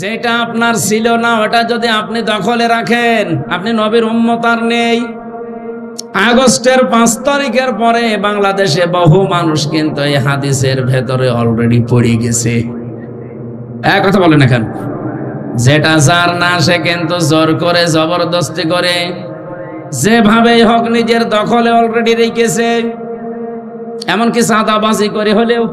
যেটা আপনার ছিল না ওটা যদি আপনি দখলে রাখেন, আপনি নবীর উম্মত আর নেই। আগস্টের 5 তারিখের পরে বাংলাদেশে বহু মানুষ কিন্তু এই হাদিসের ভেতরে অলরেডি পড়ে গেছে। এক কথা বলেন এখন, যেটা যার না সে কিন্তু জোর করে জবরদস্তি করে যেভাবে হোক নিজের দখলে অলরেডি রেখেছে, এমনকি চাঁদাবাজি করে হলেও।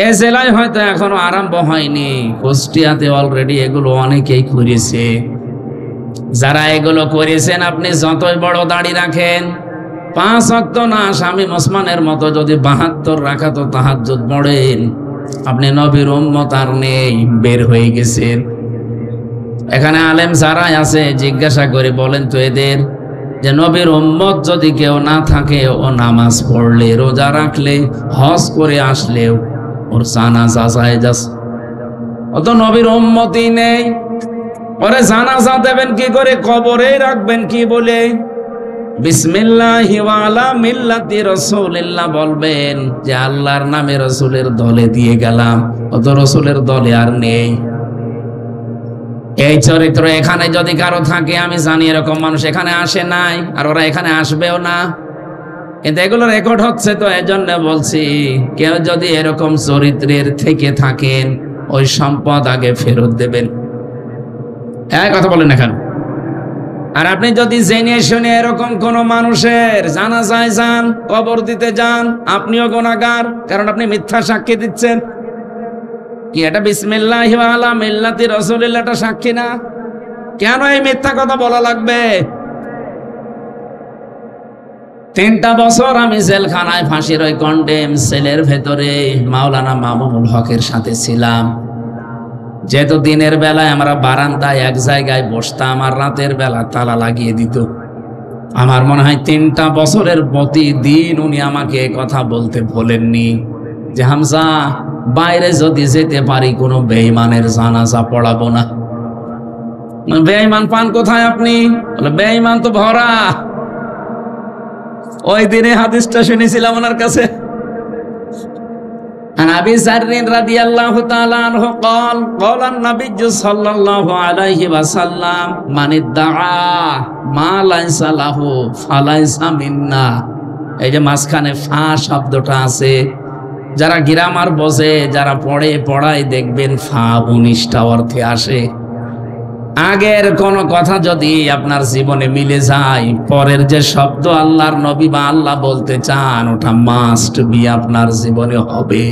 এ জেলায় হয়তো এখনো আরম্ভ হয়নি, কুষ্টিয়াতে অলরেডি এগুলো অনেকেই করেছে। যারা এগুলো করেছেন, আপনি যতই বড় দাড়ি রাখেন, 5 ওয়াক্ত না স্বামী ওসমানের মতো যদি 72 রাকাত তাহাজ্জুদ পড়েন, আপনি নবীর উম্মত আর নেই, বের হয়ে গেছেন। এখানে আলেম যারা আছে জিজ্ঞাসা করে বলেন তো এদের, যে নবীর উম্মত যদি কেউ না থাকে, ও নামাজ পড়লে, রোজা রাখলে, হজ করে আসলেও ওর জানাজা জায়েজ আছে। ও তো নবীর উম্মতই নেই, ওরে জানাজা দেবেন কি করে, কবরে রাখবেন কি বলে? বিসমিল্লাহি ওয়া আলা মিল্লাতি রাসূলিল্লাহ বলবেন, যে আল্লাহর নামে রাসূলের দলে দিয়ে গেলাম। ও তো রাসূলের দলে আর নেই। এই চরিত্র এখানে যদি কারো থাকে, আমি জানি এরকম মানুষ এখানে আসে নাই, আর ওরা এখানে আসবেও না, কিন্তু এগুলো রেকর্ড হচ্ছে। তো এজন্য বলছি, কেউ যদি এরকম চরিত্রের থেকে থাকেন, ওই সম্পদ আগে ফেরত দেবেন। এক কথা বলেন এখন। আর আপনি যদি জেনে শুনে এরকম কোন মানুষের জানাজায় যান, কবর দিতে যান, আপনিও গুনাহগার, কারণ আপনি মিথ্যা সাক্ষী দিচ্ছেন। কি এটা বিসমিল্লাহি ওয়া আলা মিল্লাতি রাসূলিল্লাহ এটা সাক্ষী না? কেন এই মিথ্যা কথা বলা লাগবে? 3টা বছর আমি জেলখানায় ফাঁসির ওই কন্ডেম সেলের ভেতরে মাওলানা মামুনুল হকের সাথে ছিলাম। যেহেতু দিনের বেলায় আমরা বারান্দায় এক জায়গায় বসতাম, আর রাতের বেলা তালা লাগিয়ে দিত। আমার মনে হয় 3টা বছরের প্রতিদিন উনি আমাকে কথা বলতে বলেননি যে হামজা, বাইরে যদি যেতে পারি কোনো বেঈমানের জানাজা পড়াবো না। বেঈমান পান কোথায় আপনি? বলে বেঈমান তো ভরা। ওই দিনে হাদিসটা শুনেছিলাম ওনার কাছে। আবি যাররিন রাদিয়াল্লাহু তাআলা আনহু قال قال النبي صلى الله عليه وسلم من ادعى ما ليس له فليس منا। এই যে মাঝখানে ফা শব্দটা আছে, যারা গ্রামার বোঝে, যারা পড়ায় দেখবেন ফা 19টা অর্থে আসে। আগের কোন কথা যদি আপনার জীবনে মিলে যায়, পরের যে শব্দ আল্লাহর নবী বা আল্লাহ বলতে চান, ওটা মাস্ট বি আপনার জীবনে হবে।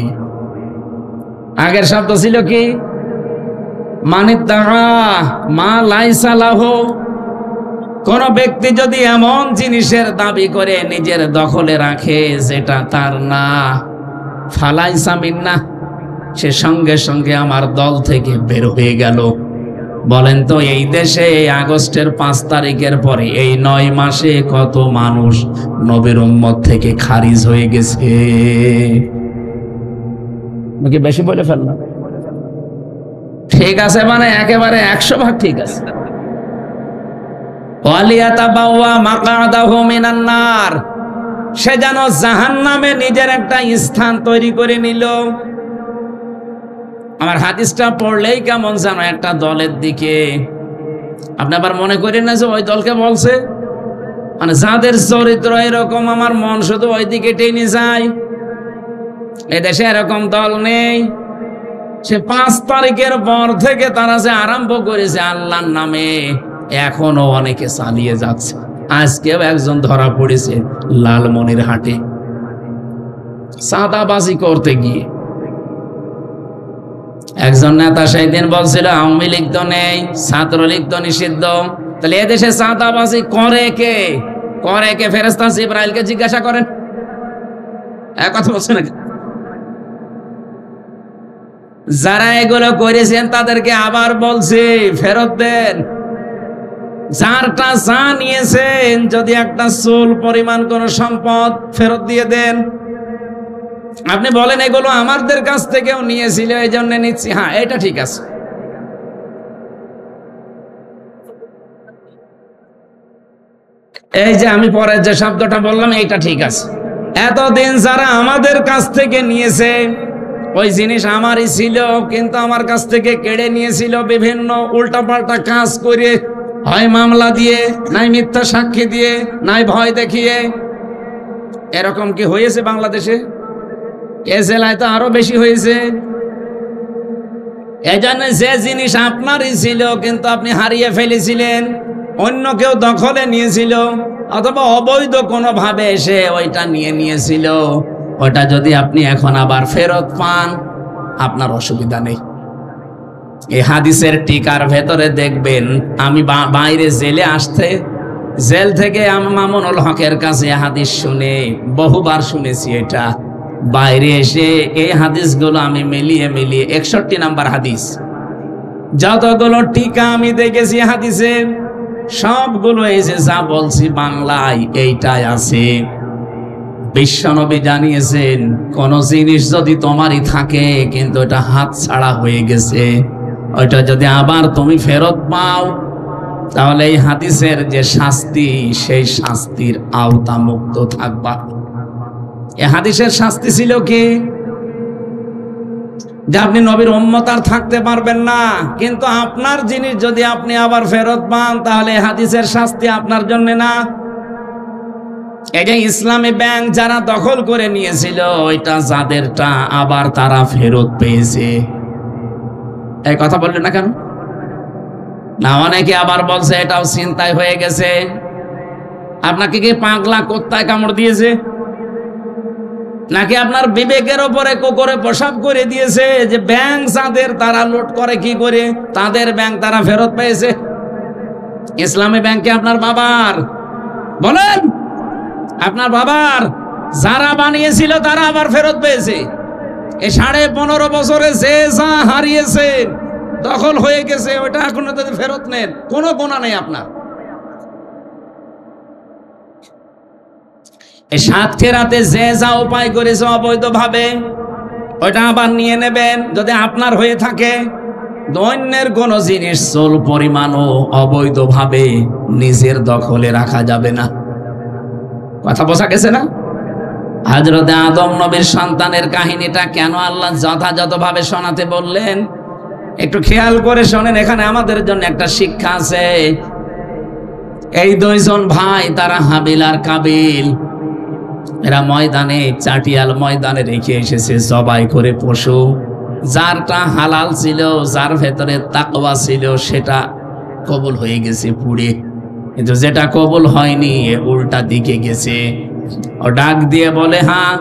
আগের শব্দ ছিল কি? মানিদ্দাআ মা লাইসা লাহু। কোন ব্যক্তি যদি এমন জিনিসের দাবি করে নিজের দখলে রাখে যেটা তার না, ফালাইসা মিন্না, সে সঙ্গে সঙ্গে আমার দল থেকে বের হয়ে গেল। বলেন তো, এই দেশে এই আগস্টের 5 তারিখের পরে এই 9 মাসে কত মানুষ নবীর উম্মত থেকে খারিজ হয়ে গেছে? নাকি বেশি বলে ফেললাম? ঠিক আছে, মানে একেবারে 100 ভাগ ঠিক আছে। ওয়ালিয়াতাবাওয়া মাকআদাহু মিনান নার, সে যেন জাহান্নামে নিজের একটা স্থান তৈরি করে নিল। আমার হাদিসটা পড়লেই কেমন যেন একটা দলের দিকে, আপনি আবার মনে করেন না যে ওই দলকে বলছে, মানে যাদের চরিত্র এরকম আমার মন শুধু ওই দিকে টেনে যায়। এদেশে এরকম দল নেই। সে 5 তারিখের পর থেকে তারা যে আরম্ভ করেছে আল্লাহর নামে, এখনো অনেকে চালিয়ে যাচ্ছে। আজকেও একজন ধরা পড়েছে লালমনিরহাটে চাঁদাবাজি করতে গিয়ে। একজন নেতা সেই দিন বলছিল আওয়ামী লীগ তো নেই, ছাত্রলীগ তো নিষিদ্ধ, তাহলে এদেশে চাঁদাবাজি করে কে? ফেরেশতা জিবরাইলকে জিজ্ঞাসা করেন। এক কথা বলছে নাকি? যারা এগুলো করেছেন তাদেরকে আবার বলছি ফেরত দেন। যারটা যা নিয়েছেন, যদি একটা চুল পরিমাণ কোন সম্পদ, ফেরত দিয়ে দেন। আপনি বলেন এগুলো আমাদের কাছ থেকেও নিয়েছিল, এই জন্য নিচ্ছি, হ্যাঁ এটা ঠিক আছে। এই যে আমি পরের যে শব্দটা বললাম, এইটা ঠিক আছে। এতদিন যারা আমাদের কাছ থেকে নিয়েছে, ওই জিনিস আমারই ছিল, কিন্তু আমার কাছ থেকে কেড়ে নিয়েছিল বিভিন্ন উল্টাপাল্টা কাজ করে, হয় মামলা দিয়ে, নাই মিথ্যা সাক্ষী দিয়ে, নাই ভয় দেখিয়ে। এরকম কি হয়েছে বাংলাদেশে? এ জেলায় তো আরো বেশি হয়েছে। এজন্য যে জিনিস আপনারই ছিল কিন্তু আপনি হারিয়ে ফেলেছিলেন, অন্য কেউ দখলে নিয়েছিল, অথবা অবৈধ কোনোভাবে এসে ওইটা নিয়ে নিয়েছিল, ওটা যদি আপনি এখন আবার ফেরত পান, আপনার অসুবিধা নেই। এই হাদিসের টিকার ভেতরে দেখবেন, আমি বাইরে জেলে আসতে, জেল থেকে আমি মামুনুল হকের কাছে হাদিস শুনে বহুবার শুনেছি। এটা বাইরে এসে এই হাদিসগুলো আমি মিলিয়ে 61 নাম্বার হাদিস, যতগুলো টিকা আমি দেখেছি হাদিসে, সবগুলো এই যে যা বলছি বাংলায় এইটাই আছে। বিশ্বনবী জানিয়েছেন, কোন জিনিস যদি তোমারই থাকে কিন্তু এটা হাত ছাড়া হয়ে গেছে, ওইটা যদি আবার তুমি ফেরত পাও, তাহলে এই হাদিসের যে শাস্তি, সেই শাস্তির আওতা মুক্ত থাকবা। এই হাদিসের শাস্তি ছিল কি? যে আপনি নবীর উম্মত আর থাকতে পারবেন না, কিন্তু আপনার জিনিস যদি আপনি আবার ফেরত পান, তাহলে হাদিসের শাস্তি আপনার জন্য না। এই যে ইসলামী ব্যাংক যারা দখল করে নিয়েছিল, ওইটা যাদেরটা আবার তারা ফেরত পেয়েছে। এই কথা বললেন না কেন? না, অনেকে আবার বলছে এটাও চিন্তায় হয়ে গেছে। আপনাকে কি পাগলা কুত্তায় কামড় দিয়েছে, নাকি আপনার বিবেকের ওপরে কুকুরে পেশাব করে দিয়েছে যে ব্যাংক যাদের তারা লুট করে কি করে, তাদের ব্যাংক তারা ফেরত পেয়েছে? ইসলামী ব্যাংকে আপনার বাবার, বলেন আপনার বাবার যারা বানিয়েছিল তারা আবার ফেরত পেয়েছে। এই 15.5 বছরে যে যা হারিয়েছে, দখল হয়ে গেছে, ওটা এখন যদি ফেরত নেন, কোনো গুনাহ নেই আপনার। এই সাতক্ষীরাতে যে যা উপায় করেছে অবৈধভাবে, ওইটা আবার নিয়ে নেবেন যদি আপনার হয়ে থাকে। দৈন্যের কোন জিনিস চুল পরিমাণও অবৈধভাবে নিজের দখলে রাখা যাবে না। কথা বোঝা গেছে না? হযরতে আদম নবীর সন্তানের কাহিনীটা কেন আল্লাহ যথাযথভাবে শোনাতে বললেন, একটু খেয়াল করে শোনেন। এখানে আমাদের জন্য একটা শিক্ষা আছে। এই দুইজন ভাই, তারা হাবিল আর কাবিল, এরা ময়দানে, চাটিয়াল ময়দানে রেখে এসেছে জবাই করে পশু। যারটা হালাল ছিল, যার ভেতরে তাকওয়া ছিল, সেটা কবুল হয়ে গেছে পুড়ে, কিন্তু যেটা কবুল হয়নি উল্টা দিকে গেছে। ও ডাক দিয়ে বলে, হ্যাঁ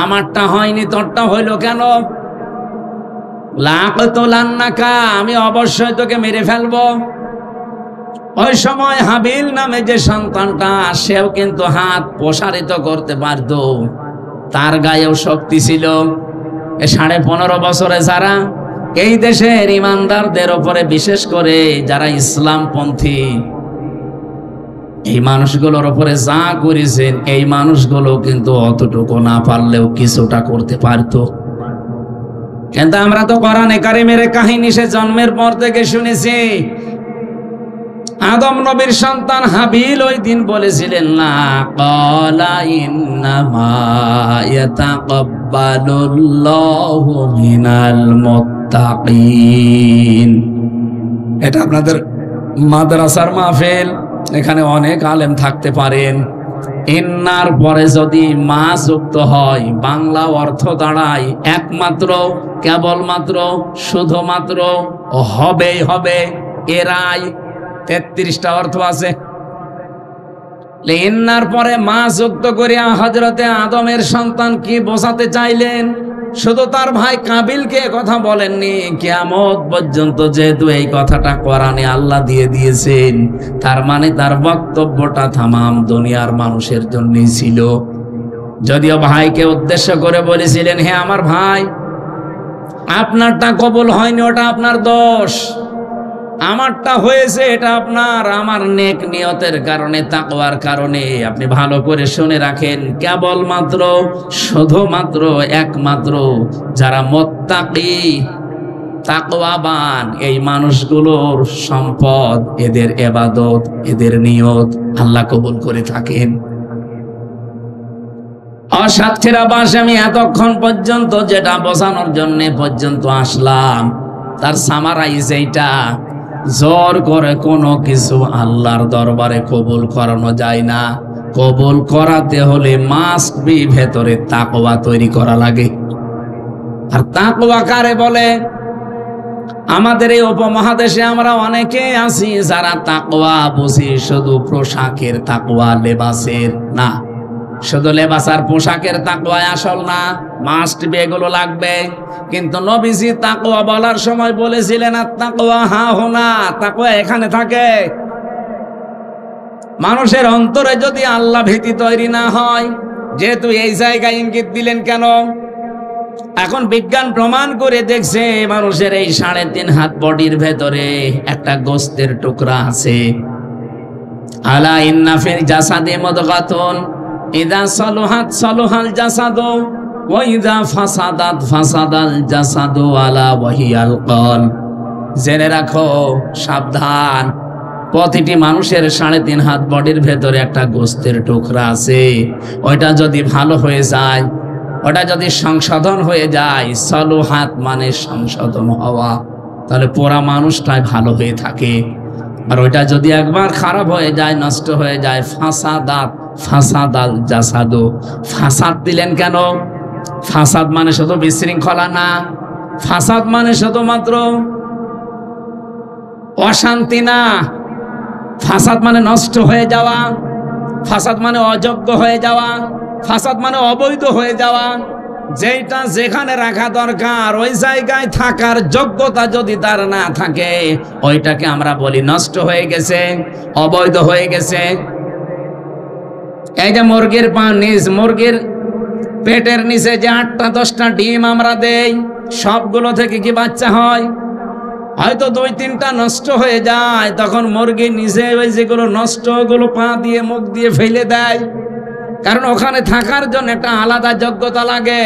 আমারটা হয়নি, তোরটা হইলো কেন? লাকাতুলান্নাকা, আমি অবশ্যই তোকে মেরে ফেলবো। ওই সময় হাবিল নামে যে সন্তানটা, সেও কিন্তু হাত প্রসারিত করতে পারত, তার গায়েও শক্তি ছিল। 15.5 বছরে যারা এই দেশের ইমানদারদের উপরে, বিশেষ করে যারা ইসলামপন্থী, এই মানুষগুলোর উপরে যা করেছেন, এই মানুষগুলো কিন্তু অতটুকু না পারলেও কিছুটা করতে পারত। কিন্তু আমরা তো কোরআনে কারিমের কাহিনী সে জন্মের পর থেকে শুনেছি। আদম নবীর সন্তান হাবিল ওই দিন বলেছিলেন, না ক্বালা ইন্নামা ইয়াতাকাব্বালুল্লাহু মিনাল মুত্তাকিন। এটা আপনাদের মাদ্রাসার মাহফিল, এখানে অনেক আলেম থাকতে পারেন। ইন্নার পরে যদি মা যুক্ত হয়, বাংলা অর্থ দাঁড়ায় একমাত্র, কেবলমাত্র, শুধুমাত্র, হবেই হবে, এরাই। 33টা অর্থ আছে। ইন্নার পরে মা যুক্ত করিয়া হযরতে আদমের সন্তান কি বোঝাতে চাইলেন? শুধু তার ভাই কাবিলকে কথা বলেননি, কিয়ামত পর্যন্ত যেহেতু এই কথাটা কোরআনে আল্লাহ দিয়ে দিয়েছেন, তার মানে তার বক্তব্যটা তামাম দুনিয়ার মানুষের জন্যই ছিল। যদিও ভাইকে উদ্দেশ্য করে বলেছিলেন, হে আমার ভাই, আপনারটা কবুল হয়নি, ওটা আপনার দোষ। আমারটা হয়েছে, এটা আপনার, আমার নেক নিয়তের কারণে, তাকওয়ার কারণে। আপনি ভালো করে শুনে রাখেন, কেবলমাত্র, শুধুমাত্র, একমাত্র যারা মুত্তাকি, তাকওয়াবান, এই মানুষগুলোর সম্পদ, এদের ইবাদত, এদের নিয়ত আল্লাহ কবুল করে থাকেন। সাতক্ষীরা বাসে আমি এতক্ষণ পর্যন্ত যেটা বোঝানোর জন্য পর্যন্ত আসলাম, তার সামারাইজ এইটা, জোর করে কোনো কিছু আল্লাহর দরবারে কবুল করানো যায় না। কবুল করাতে হলে মাস্ট বি ভেতরে তাকওয়া তৈরি করা লাগে। আর তাকওয়া কারে বলে? আমাদের এই উপমহাদেশে আমরা অনেকে আছি যারা তাকওয়া বুঝি শুধু পোশাকের তাকওয়া, লেবাসের না। শুধু লেবাস আর পোশাকের তাকওয়া আসল না, মাস্ট বি এগুলো লাগবে। কিন্তু নবীজি তাকওয়া বলার সময় বলেছিলেন আত-তাকওয়া হা হুনা, তাকওয়া এখানে থাকে। মানুষের অন্তরে যদি আল্লাহ ভীতি তৈরি না হয়, যেহেতু এই জায়গায় ইঙ্গিত দিলেন কেন? এখন বিজ্ঞান প্রমাণ করে দেখছে মানুষের এই 3.5 হাত বডির ভেতরে একটা গোস্তের টুকরা আছে। আলা ইন্না ফিল জাসাদি মুদগাতুন ইযা সালুহাত সালুহাল জাসাদু ওয়া ইযা ফাসাদাত ফাসাদাল জাসাদু আলা ওয়াহিয়াল কলব। জেনে রাখো, সাবধান, প্রতিটি মানুষের 3.5 হাত বডির ভেতরে একটা গোস্তের টুকরা আছে। ওইটা যদি ভালো হয়ে যায়, ওটা যদি সংশোধন হয়ে যায়, সালুহাত মানে সংশোধন হওয়া, তাহলে পুরা মানুষটাই ভালো হয়ে থাকে। আর ওইটা যদি একবার খারাপ হয়ে যায়, নষ্ট হয়ে যায়, ফাসাদাত ফাসাদাল জাসাদু। ফাসাদ দিলেন কেন? ফাসাদ মানে শুধু বিশৃঙ্খলা না, ফাসাদ মানে শুধুমাত্র অশান্তি না, ফাসাদ মানে নষ্ট হয়ে যাওয়া, ফাসাদ মানে অযোগ্য হয়ে যাওয়া, ফাসাদ মানে অবৈধ হয়ে যাওয়া। যেটা যেখানে রাখা দরকার ওই জায়গায় থাকার যোগ্যতা যদি তার না থাকে, ওইটাকে আমরা বলি নষ্ট হয়ে গেছে, অবৈধ হয়ে গেছে। এই যে মুরগির মুরগির পেটের নিচে যে 8টা 10টা ডিম আমরা দেই, সবগুলো থেকে কি বাচ্চা হয়? হয়তো 2-3টা নষ্ট হয়ে যায়, তখন মুরগি নিজে ওই যেগুলো নষ্ট, ওগুলো পা দিয়ে মুখ দিয়ে ফেলে দেয়, কারণ ওখানে থাকার জন্য একটা আলাদা যোগ্যতা লাগে।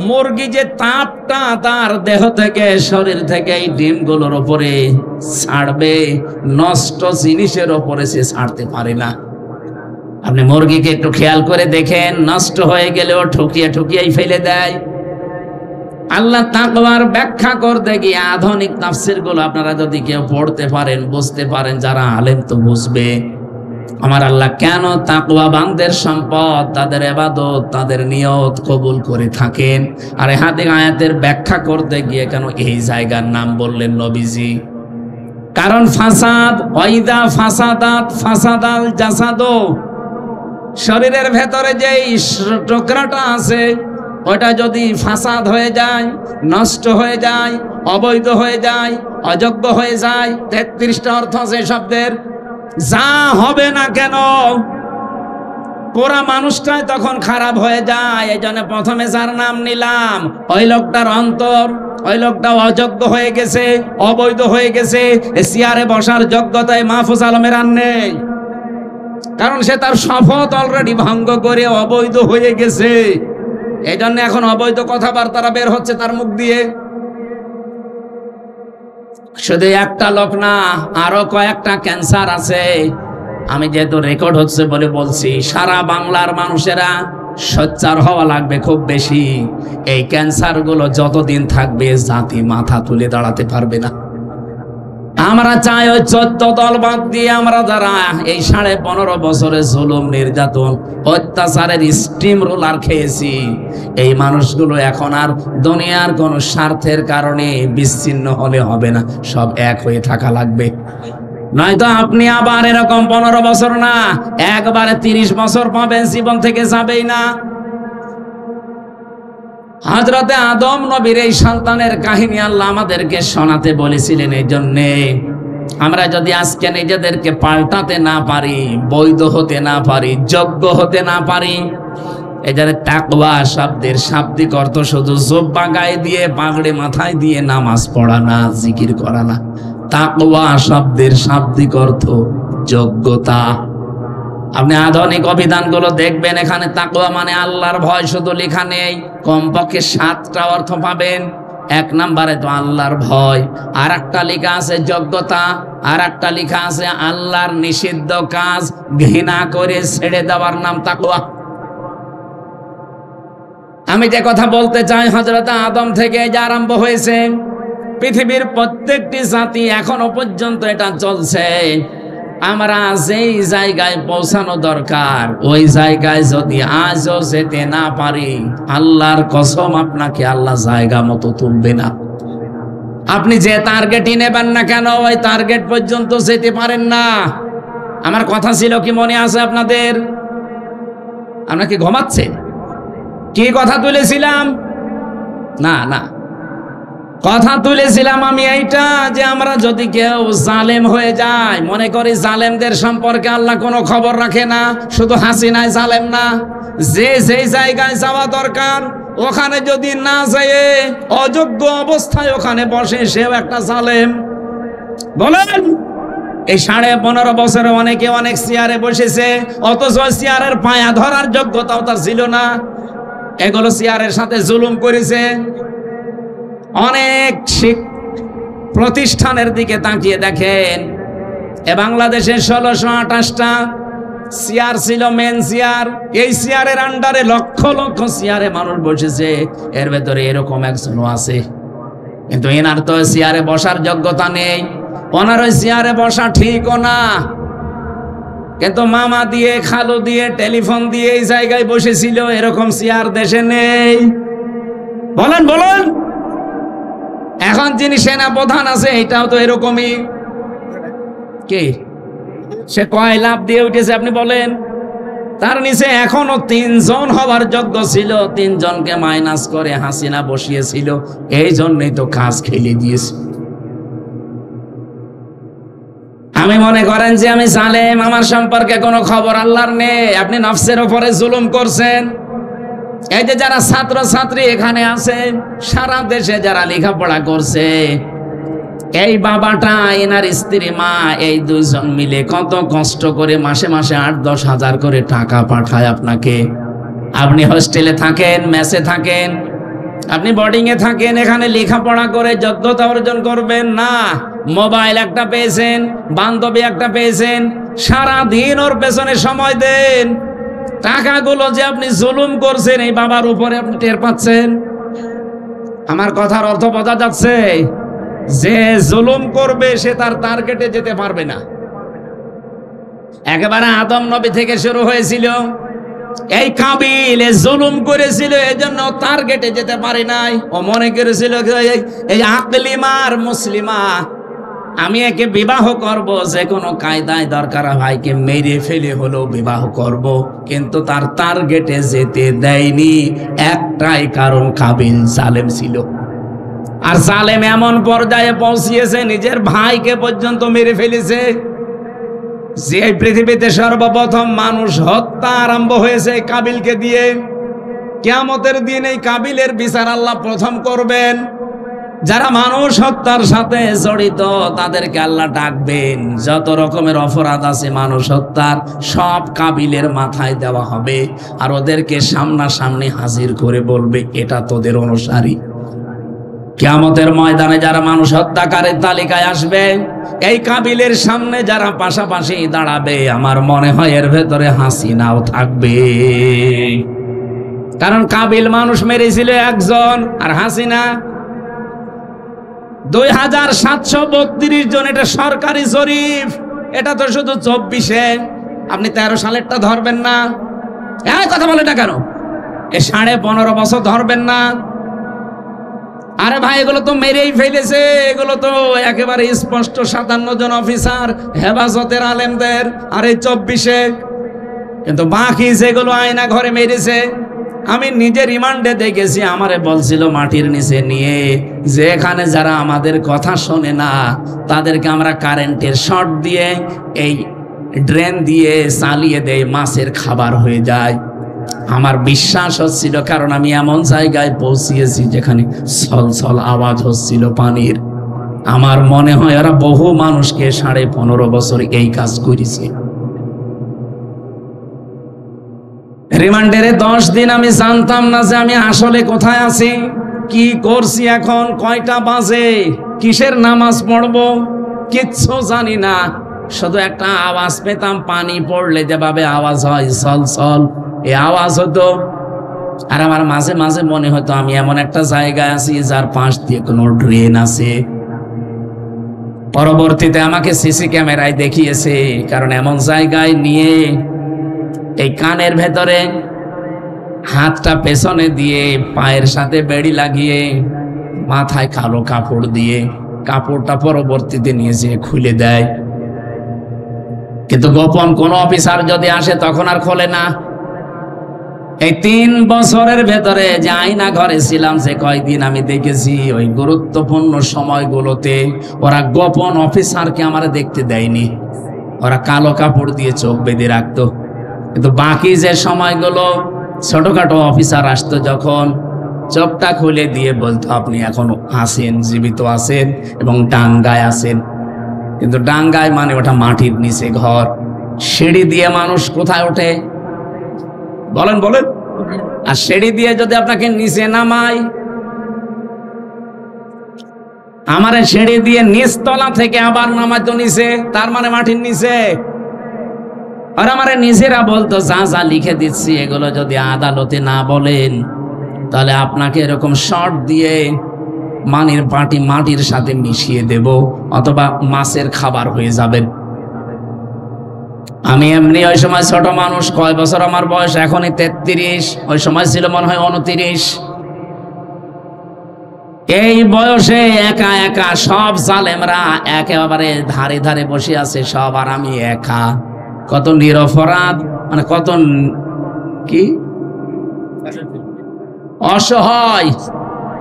মুরগি যে তাপটা তার দেহ থেকে, শরীর থেকে এই ডিমগুলোর উপরে ছাড়বে, নষ্ট জিনিসের উপরে সে ছাড়তে পারে না। আপনি মুরগিকে একটু খেয়াল করে দেখেন, নষ্ট হয়ে গেলেও ঠুকিয়ে ঠুকিয়েই ফেলে দেয়। আল্লাহ তাকওয়ার ব্যাখ্যা করতে গিয়ে আধুনিক তাফসীরগুলো আপনারা যদি কেউ পড়তে পারেন, বুঝতে পারেন, যারা আলেম তো বুঝবে, আমার আল্লাহ কেন তাকওয়া বান্দাদের সম্পদ, তাদের ইবাদত, তাদের নিয়ত কবুল করে থাকেন। আর এই আয়াতের ব্যাখ্যা করতে গিয়ে কেন এই জায়গার নাম বললেন নবীজি? কারণ ফাসাদ, ওয়াইদা ফাসাদাত ফাসাদাল জাসাদু, শরীরের ভেতরে যে টুকরাটা আছে ওটা যদি ফাসাদ হয়ে যায়, নষ্ট হয়ে যায়, অবৈধ হয়ে যায়, অযোগ্য হয়ে যায়, 33টা অর্থ আছে শব্দের, যা হবে না কেন পুরা মানুষটাই তখন খারাপ হয়ে যায়। এই জন্য প্রথমে যার নাম নিলাম, ওই লোকটার অন্তর, ওই লোকটা অযোগ্য হয়ে গেছে, অবৈধ হয়ে গেছে, চেয়ারে বসার যোগ্যতায় মাহফুজ আলমের আর নেই, কারণ সে তার শপথ অলরেডি ভঙ্গ করে অবৈধ হয়ে গেছে। এই জন্য এখন অবৈধ কথাবার্তা বের হচ্ছে তার মুখ দিয়ে। শুধু একটা লোক না, আরো কয়েকটা ক্যান্সার আছে। আমি যেহেতু রেকর্ড হচ্ছে বলে বলছি, সারা বাংলার মানুষেরা সোচ্চার হওয়া লাগবে খুব বেশি। এই ক্যান্সার গুলো যতদিন থাকবে জাতি মাথা তুলে দাঁড়াতে পারবে না। আমরা চাই ওই 14 দল বাদ দিয়ে আমরা যারা এই 15.5 বছরে জুলুম, নির্যাতন, অত্যাচারের স্টিম রোলার খেয়েছি, এই মানুষগুলো এখন আর দুনিয়ার কোন স্বার্থের কারণে বিচ্ছিন্ন হলে হবে না, সব এক হয়ে থাকা লাগবে। নয়তো আপনি আবার এরকম 15 বছর না, একবারে 30 বছর পাবেন, জীবন থেকে যাবেই না। হযরতে আদম নবীর এই সন্তানের কাহিনী আল্লাহ আমাদেরকে শোনাতে বলেছিলেন। এই জন্যে আমরা যদি আজকে নিজেদেরকে পাল্টাতে না পারি, বৈধ হতে না পারি, যোগ্য হতে না পারি, এই জন্য তাকওয়া শব্দের শাব্দিক অর্থ শুধু জুব্বা গায়ে দিয়ে, পাগড়ি মাথায় দিয়ে নামাজ পড়া না, জিকির করা না। তাকওয়া শব্দের শাব্দিক অর্থ যোগ্যতা। আপনি আধুনিক অভিধানগুলো দেখবেন, এখানে তাকওয়া মানে আল্লাহর ভয় শুধু লেখা নেই, কমপক্ষে 7টা অর্থ পাবেন। 1 নম্বরে তো আল্লাহর ভয়, আর একটা লেখা আছে যোগ্যতা, আর একটা লেখা আছে আল্লাহর নিষিদ্ধ কাজ ঘৃণা করে ছেড়ে দেওয়ার নাম তাকওয়া। আমি যে কথা বলতে চাই, হযরত আদম থেকে যে আরম্ভ হয়েছে, পৃথিবীর প্রত্যেকটি জাতি এখনো পর্যন্ত এটা চলছে। আমরা যেই জায়গায় পৌঁছানো দরকার ওই জায়গায় যদি আজও যেতে না পারি, আল্লাহর কসম আপনাকে আল্লাহ জায়গা মতো তুলবে না। আপনি যে টার্গেটই নেবেন না কেন ওই টার্গেট পর্যন্ত যেতে পারেন না। আমার কথা ছিল কি মনে আছে আপনাদের? আমরা কি ঘুমাচ্ছেন? কি কথা তুলেছিলাম? না না, কথা তুলেছিলাম আমি এইটা যে আমরা যদি কেউ জালেম হয়ে যায়, মনে করি জালেমদের সম্পর্কে আল্লাহ কোনো খবর রাখে না। শুধু হাসিনায় জালেম না, যে যেই জায়গায় যাওয়া দরকার ওখানে যদি না যায়, অযোগ্য অবস্থায় ওখানে বসে, সেও একটা জালেম। বলেন, এই 15.5 বছরে অনেকে অনেক চেয়ারে বসেছে, অথচ চেয়ারের পায়া ধরার যোগ্যতাও তার ছিল না। এগুলো চেয়ারের সাথে জুলুম করেছে। অনেক প্রতিষ্ঠানের দিকে তাকিয়ে দেখেন, এ বাংলাদেশে 1628টা চেয়ার ছিল, মেন চেয়ার। এই চেয়ারের আন্ডারে লক্ষ লক্ষ চেয়ারে মানুষ বসেছে, এর ভেতরে এরকম একজনও আছে। কিন্তু এনার তো চেয়ারে বসার যোগ্যতা নেই, ওনার ওই চেয়ারে বসা ঠিকও না। কিন্তু মামা দিয়ে, খালু দিয়ে, টেলিফোন দিয়ে এই জায়গায় বসেছিল, এরকম চেয়ার দেশে নেই। বলেন বলেন, এখন যিনি সেনা প্রধান আছে এটাও তো এরকমই। কি সে কয় লাভ দিয়ে উঠেছে আপনি বলেন? তার নিচে এখনো 3 জন হওয়ার যোগ্য ছিল, 3 জনকে মাইনাস করে হাসিনা বসিয়েছিল। এই জন্যই তো কাজ খেলে দিয়েছে। আমি মনে করেন যে আমি জালেম, আমার সম্পর্কে কোনো খবর আল্লাহর নেই। আপনি নফসের উপরে জুলুম করছেন। এই যে যারা ছাত্র ছাত্রী এখানে আছে, সারা দেশে যারা লেখাপড়া করছে, এই বাবাটা, এনার স্ত্রী, মা, এই 2 জন মিলে কত কষ্ট করে মাসে মাসে 8-10 হাজার করে টাকা পাঠায় আপনাকে। আপনি হোস্টেলে থাকেন, মেসে থাকেন, আপনি বোর্ডিং এ থাকেন, এখানে লেখাপড়া করে যোগ্যতা অর্জন করবেন না। মোবাইল একটা পেয়েছেন, বান্ধবী একটা পেয়েছেন, সারা দিন ওর পেছনে সময় দেন। টাকাগুলো যে আপনি জুলুম করছেন এই বাবার উপরে, আপনি টের পাচ্ছেন? আমার কথার অর্থ বোঝা যাচ্ছে? যে জুলুম করবে সে তার টার্গেটে যেতে পারবে না। একেবারে আদম নবী থেকে শুরু হয়েছিল। এই কাবিল জুলুম করেছিল, এজন্য টার্গেটে যেতে পারে নাই। ও মনে করেছিল এই আকলিমা আর মুসলিমা, আমি একে বিবাহ করব, যে কোনো কায়দায় দরকার ভাইকে মেরে ফেলে হলেও বিবাহ করব। কিন্তু তার টার্গেটে যেতে দেয়নি, একটাই কারণ, কাবিল জালেম ছিল। আর জালেম এমন পর্যায়ে পৌঁছিয়েছে নিজের ভাইকে পর্যন্ত মেরে ফেলেছে। যে পৃথিবীতে সর্বপ্রথম মানুষ হত্যা আরম্ভ হয়েছে কাবিলকে দিয়ে। কিয়ামতের দিন এই কাবিলের বিচার আল্লাহ প্রথম করবেন। যারা মানুষ হত্যার সাথে জড়িত তাদেরকে আল্লাহ ডাকবেন। যত রকমের অপরাধ আছে মানুষ হত্যার, সব কাবিলের মাথায় দেওয়া হবে। আর ওদেরকে সামনাসামনি হাজির করে বলবে, এটা তোদের অনুসারী। কিয়ামতের ময়দানে যারা মানুষ হত্যাকারীর তালিকায় আসবে, এই কাবিলের সামনে যারা পাশাপাশি দাঁড়াবে, আমার মনে হয় এর ভেতরে হাসিনাও থাকবে। কারণ কাবিল মানুষ মেরেছিল 1 জন, আর হাসিনা 2732 জন। এটা সরকারি জরিপ, এটা তো শুধু 24-এ। আপনি 13 সালেরটা ধরবেন না? এই কথা বলে না কেন? এ 15.5 বছর ধরবেন না? আরে ভাই, এগুলো তো মেরেই ফেলেছে। এগুলো তো একেবারে স্পষ্ট 57 জন অফিসার, হেফাজতের আলেমদের, আর এই 24-এ। কিন্তু বাকি যেগুলো আয়না ঘরে মেরেছে, আমি নিজে রিমান্ডে দেখেছি। আমারে বলছিল মাটির নিচে নিয়ে যে এখানে যারা আমাদের কথা শোনে না তাদেরকে আমরা কারেন্টের শর্ট দিয়ে, এই ড্রেন দিয়ে চালিয়ে দেয়, মাছের খাবার হয়ে যায়। আমার বিশ্বাস হচ্ছিল, কারণ আমি এমন জায়গায় পৌঁছিয়েছি যেখানে ছলছল আওয়াজ হচ্ছিল পানির। আমার মনে হয় ওরা বহু মানুষকে 15.5 বছর এই কাজ করেছে। রিমান্ডের 10 দিন আমি জানতাম না যে আমি আসলে কোথায় আছি, কি করছি, এখন কয়টা বাজে, কিসের নামাজ পড়বো, কিচ্ছু জানি না। শুধু একটা আওয়াজ পেতাম, পানি পড়লে যেভাবে আওয়াজ হয় ছল ছল, এই আওয়াজ হতো। আর আমার মাঝে মাঝে মনে হতো আমি এমন একটা জায়গায় আছি যার পাশ দিয়ে কোনো ড্রেন আছে। পরবর্তীতে আমাকে সিসি ক্যামেরায় দেখিয়েছে, কারণ এমন জায়গায় নিয়ে এই কানের ভেতরে হাতটা পেছনে দিয়ে পায়ের সাথে বেড়ি লাগিয়ে মাথায় কালো কাপড় দিয়ে কাপড়টা পরবর্তীতে নিয়ে যেয়ে খুলে দেয়। কিন্তু গোপন কোন অফিসার যদি আসে তখন আর খোলে না। এই 3 বছরের ভেতরে যে আয়না ঘরে ছিলাম, যে কয়দিন আমি দেখেছি, ওই গুরুত্বপূর্ণ সময়গুলোতে ওরা গোপন অফিসারকে আমার দেখতে দেয়নি। ওরা কালো কাপড় দিয়ে চোখ বেঁধে রাখতো। কিন্তু বাকি যে সময়গুলো ছোটখাটো অফিসার আসতো, যখন চোখটা খুলে দিয়ে বলতো আপনি এখনো আছেন, জীবিত আছেন এবং ডাঙ্গায় আছেন। কিন্তু ডাঙ্গায় মানে ওটা মাটির নিচে ঘর, সিঁড়ি দিয়ে মানুষ কোথায় ওঠে বলেন বলেন? আর সিঁড়ি দিয়ে যদি আপনাকে নিচে নামায়, আমারে সিঁড়ি দিয়ে নিচতলা থেকে আবার নামাতো নিচে, তার মানে মাটির নিচে। আর আমারে নিজেরা বলতো যা যা লিখে দিচ্ছি এগুলো যদি আদালতে না বলেন তাহলে আপনাকে এরকম শর্ট দিয়ে মাটির সাথে মিশিয়ে দেব, অথবা মাছের খাবার হয়ে যাবেন। আমি এমনি ওই সময় ছোট মানুষ, কয় বছর আমার বয়স, এখনই 33, ওই সময় ছিল মনে হয় 29। এই বয়সে একা একা সব জালেমরা একেবারে ধারে ধারে বসে আছে সব, আর আমি একা। কত নিরপরাধ, মানে কত কি অসহায়,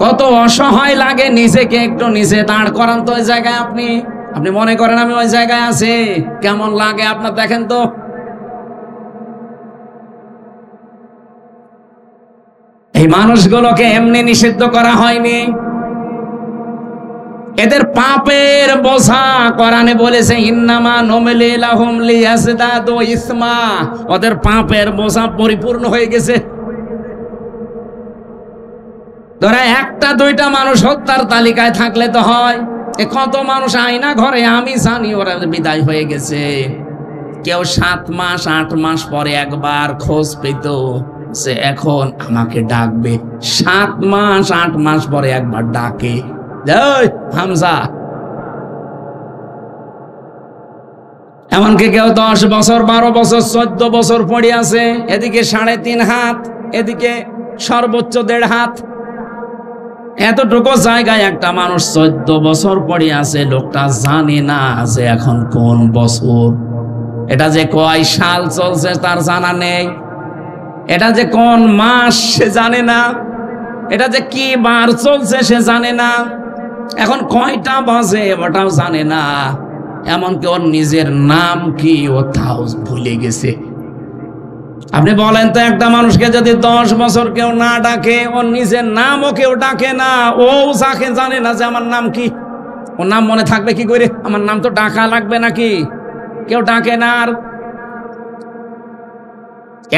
কত অসহায় লাগে নিজেকে। একটু নিচে দাঁড় করান তো ওই জায়গায়। আপনি মনে করেন আমি ওই জায়গায় আছি, কেমন লাগে আপনার দেখেন তো। এই মানুষগুলোকে এমনি নিষিদ্ধ করা হয়নি, এদের পাপের বোঝা কোরআনে বলেছে ইন্নামা নুমলি লাহুম লিয়াজদাদু ইসমা, ওদের পাপের বোঝা পরিপূর্ণ হয়ে গেছে। ধরে 1টা 2টা মানুষ হত্যার তালিকায় থাকলে তো হয়, কত মানুষ আয়না ঘরে আমি জানি ওরা বিদায় হয়ে গেছে। কেউ 7 মাস 8 মাস পরে একবার খোঁজ পেত যে এখন আমাকে ডাকবে, 7 মাস 8 মাস পরে একবার ডাকে, হামজা। এমনকি কেউ 10 বছর 12 বছর 14 বছর পড়ে আছে, এদিকে 3.5 হাত, এদিকে সর্বোচ্চ 1.5 হাত। এতটুকু জায়গায় একটা মানুষ 14 বছর পড়ে আছে, লোকটা জানে না যে এখন কোন বছর, এটা যে কয় সাল চলছে তার জানা নেই, এটা যে কোন মাস সে জানে না, এটা যে কি বার চলছে সে জানে না, এখন কয়টা বাজে ওটাও জানে না, এমনকি ওর নিজের নাম কি ও তাও ভুলে গেছে। আপনি বলেন তো, একটা মানুষকে যদি 10 বছর কেউ না ডাকে, ওর নিজের নামও কেউ ডাকে না, ও যাকে জানে না যে আমার নাম কি, ওর নাম মনে থাকবে কি করে? আমার নাম তো ডাকা লাগবে নাকি? কেউ ডাকে না। আর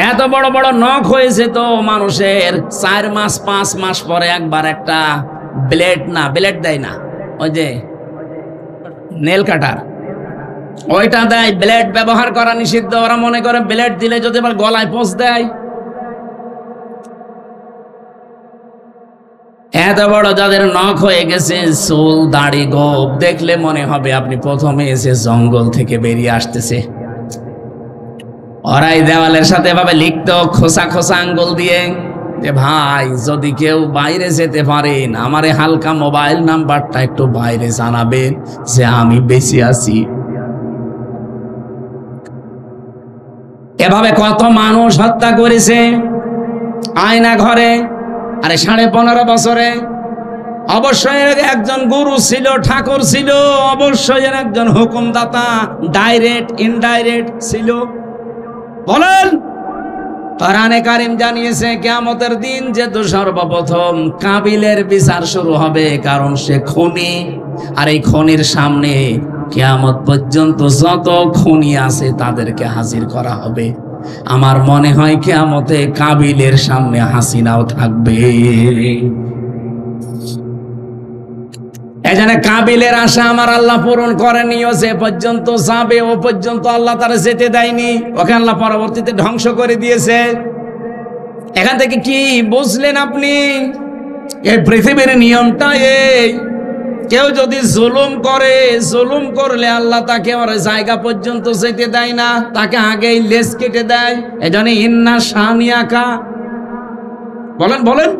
এত বড় বড় নখ হয়েছে তো মানুষের, 4 মাস 5 মাস পরে একবার একটা ব্লেড দেয় না, ওই যে নেল কাটার, ওইটা দেয়। ব্লেড ব্যবহার করা নিষিদ্ধ। ওরা মনে করে ব্লেড দিলে যদি আবার গলায় পোঁচ দেয়। এত বড় যাদের নখ হয়ে গেছে, চুল দাড়ি গোপ দেখলে মনে হবে আপনি প্রথমে এসে জঙ্গল থেকে বেরিয়ে আসতেছে। ওরাই দেওয়ালের সাথে এভাবে লিখতো খোসা খোসা আঙ্গুল দিয়ে যে ভাই যদি কেউ বাইরে যেতে পারেন আমারে হালকা মোবাইল নাম্বারটা একটু বাইরে জানাবেন যে আমি বেঁচে আছি। এভাবে কত মানুষ হত্যা করেছে আয়না ঘরে। আরে 15.5 বছরে অবশ্যই একজন গুরু ছিল, ঠাকুর ছিল, অবশ্যই একজন হুকুমদাতা ডাইরেক্ট ইনডাইরেক্ট ছিল। বলেন, কোরআনে কারীম জানিয়েছে কিয়ামতের দিন যে সর্বপ্রথম কাবিলের বিচার শুরু হবে, কারণ সে খুনি। আর এই খুনির সামনে কিয়ামত পর্যন্ত যত খুনি আছে তাদেরকে হাজির করা হবে। আমার মনে হয় কিয়ামতে কাবিলের সামনে হাসিনাও থাকবে। এখানে কাবিলের আশা আমার আল্লাহ পূরণ করেনি। ও যে পর্যন্ত যাবে ও পর্যন্ত আল্লাহ তারা যেতে দেয়নি, ওকে আল্লাহ পরবর্তীতে ধ্বংস করে দিয়েছে। এখান থেকে কি বুঝলেন আপনি? এই পৃথিবীর নিয়মটা এই, কেউ যদি জুলুম করে, জুলুম করলে আল্লাহ তাকে ওর জায়গা পর্যন্ত যেতে দেয় না, তাকে আগেই লেজ কেটে দেয়। এজন্য ইন্না শানিয়াকা, বলেন বলেন,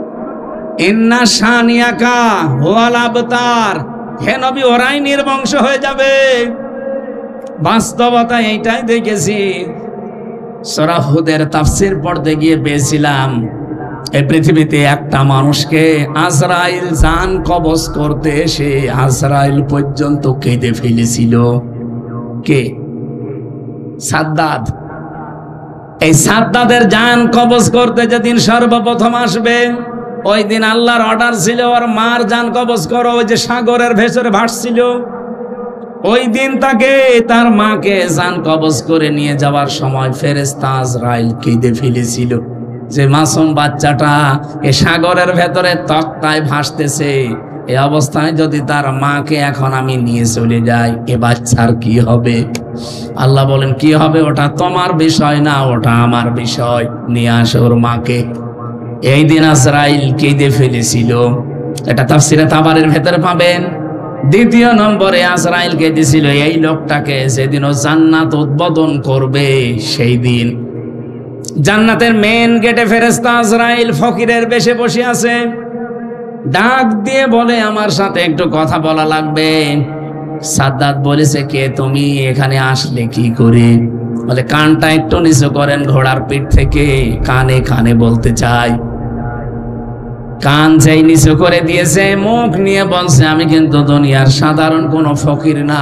ইন্না শানিয়াকা হুয়াল আবতার, হে নবী ওরাই নির্বংশ হয়ে যাবে। বাস্তবতা এইটাই দেখেছি। সূরা হুদের তাফসীর পড়তে গিয়ে পেয়েছিলাম এই পৃথিবীতে একটা মানুষকে আজরাইল জান কবজ করতে এসে আজরাইল পর্যন্ত কেটে ফেলেছিল। কে? সাদ্দাদ। এই সাদ্দাদের জান কবজ করতে যেদিন সর্বপ্রথম আসবে, ওই দিন আল্লাহর অর্ডার ছিল ওর মার জান কবজ করো। ওই যে সাগরের ভেতরে ভাসছিল, ওই দিন তাকে, তার মাকে জান কবজ করে নিয়ে যাওয়ার সময় ফেরেশতা আজরাইল কেঁদে ফেলেছিল যে মাসুম বাচ্চাটা এ সাগরের ভেতরে তক্তায় ভাসতেছে, এই অবস্থায় যদি তার মাকে এখন আমি নিয়ে চলে যাই, এ বাচ্চার কি হবে? আল্লাহ বলেন কি হবে ওটা তোমার বিষয় না, ওটা আমার বিষয়, নিয়ে আসো ওর মাকে। এই দিন আজরাইল কেঁদে ফেলেছিল। এটা তাফসীরে তাবারির ভেতরে পাবেন। দ্বিতীয় নম্বরে আজরাইল কেঁদেছিল এই লোকটাকে যেদিন ও জান্নাত উদ্বোধন করবে, সেই দিন জান্নাতের মেন গেটে ফেরেশতা আজরাইল ফকিরের বেশে বসে আছে, ডাক দিয়ে বলে আমার সাথে একটু কথা বলা লাগবে। সাদ্দাত বলেছে কে তুমি, এখানে আসলে কি করে? বলে কানটা একটু নিচু করেন ঘোড়ার পিঠ থেকে, কানে কানে বলতে চাই। কান যেই নিচু করে দিয়েছে, মুখ নিয়ে বলছে আমি কিন্তু দুনিয়ার সাধারণ কোনো ফকির না,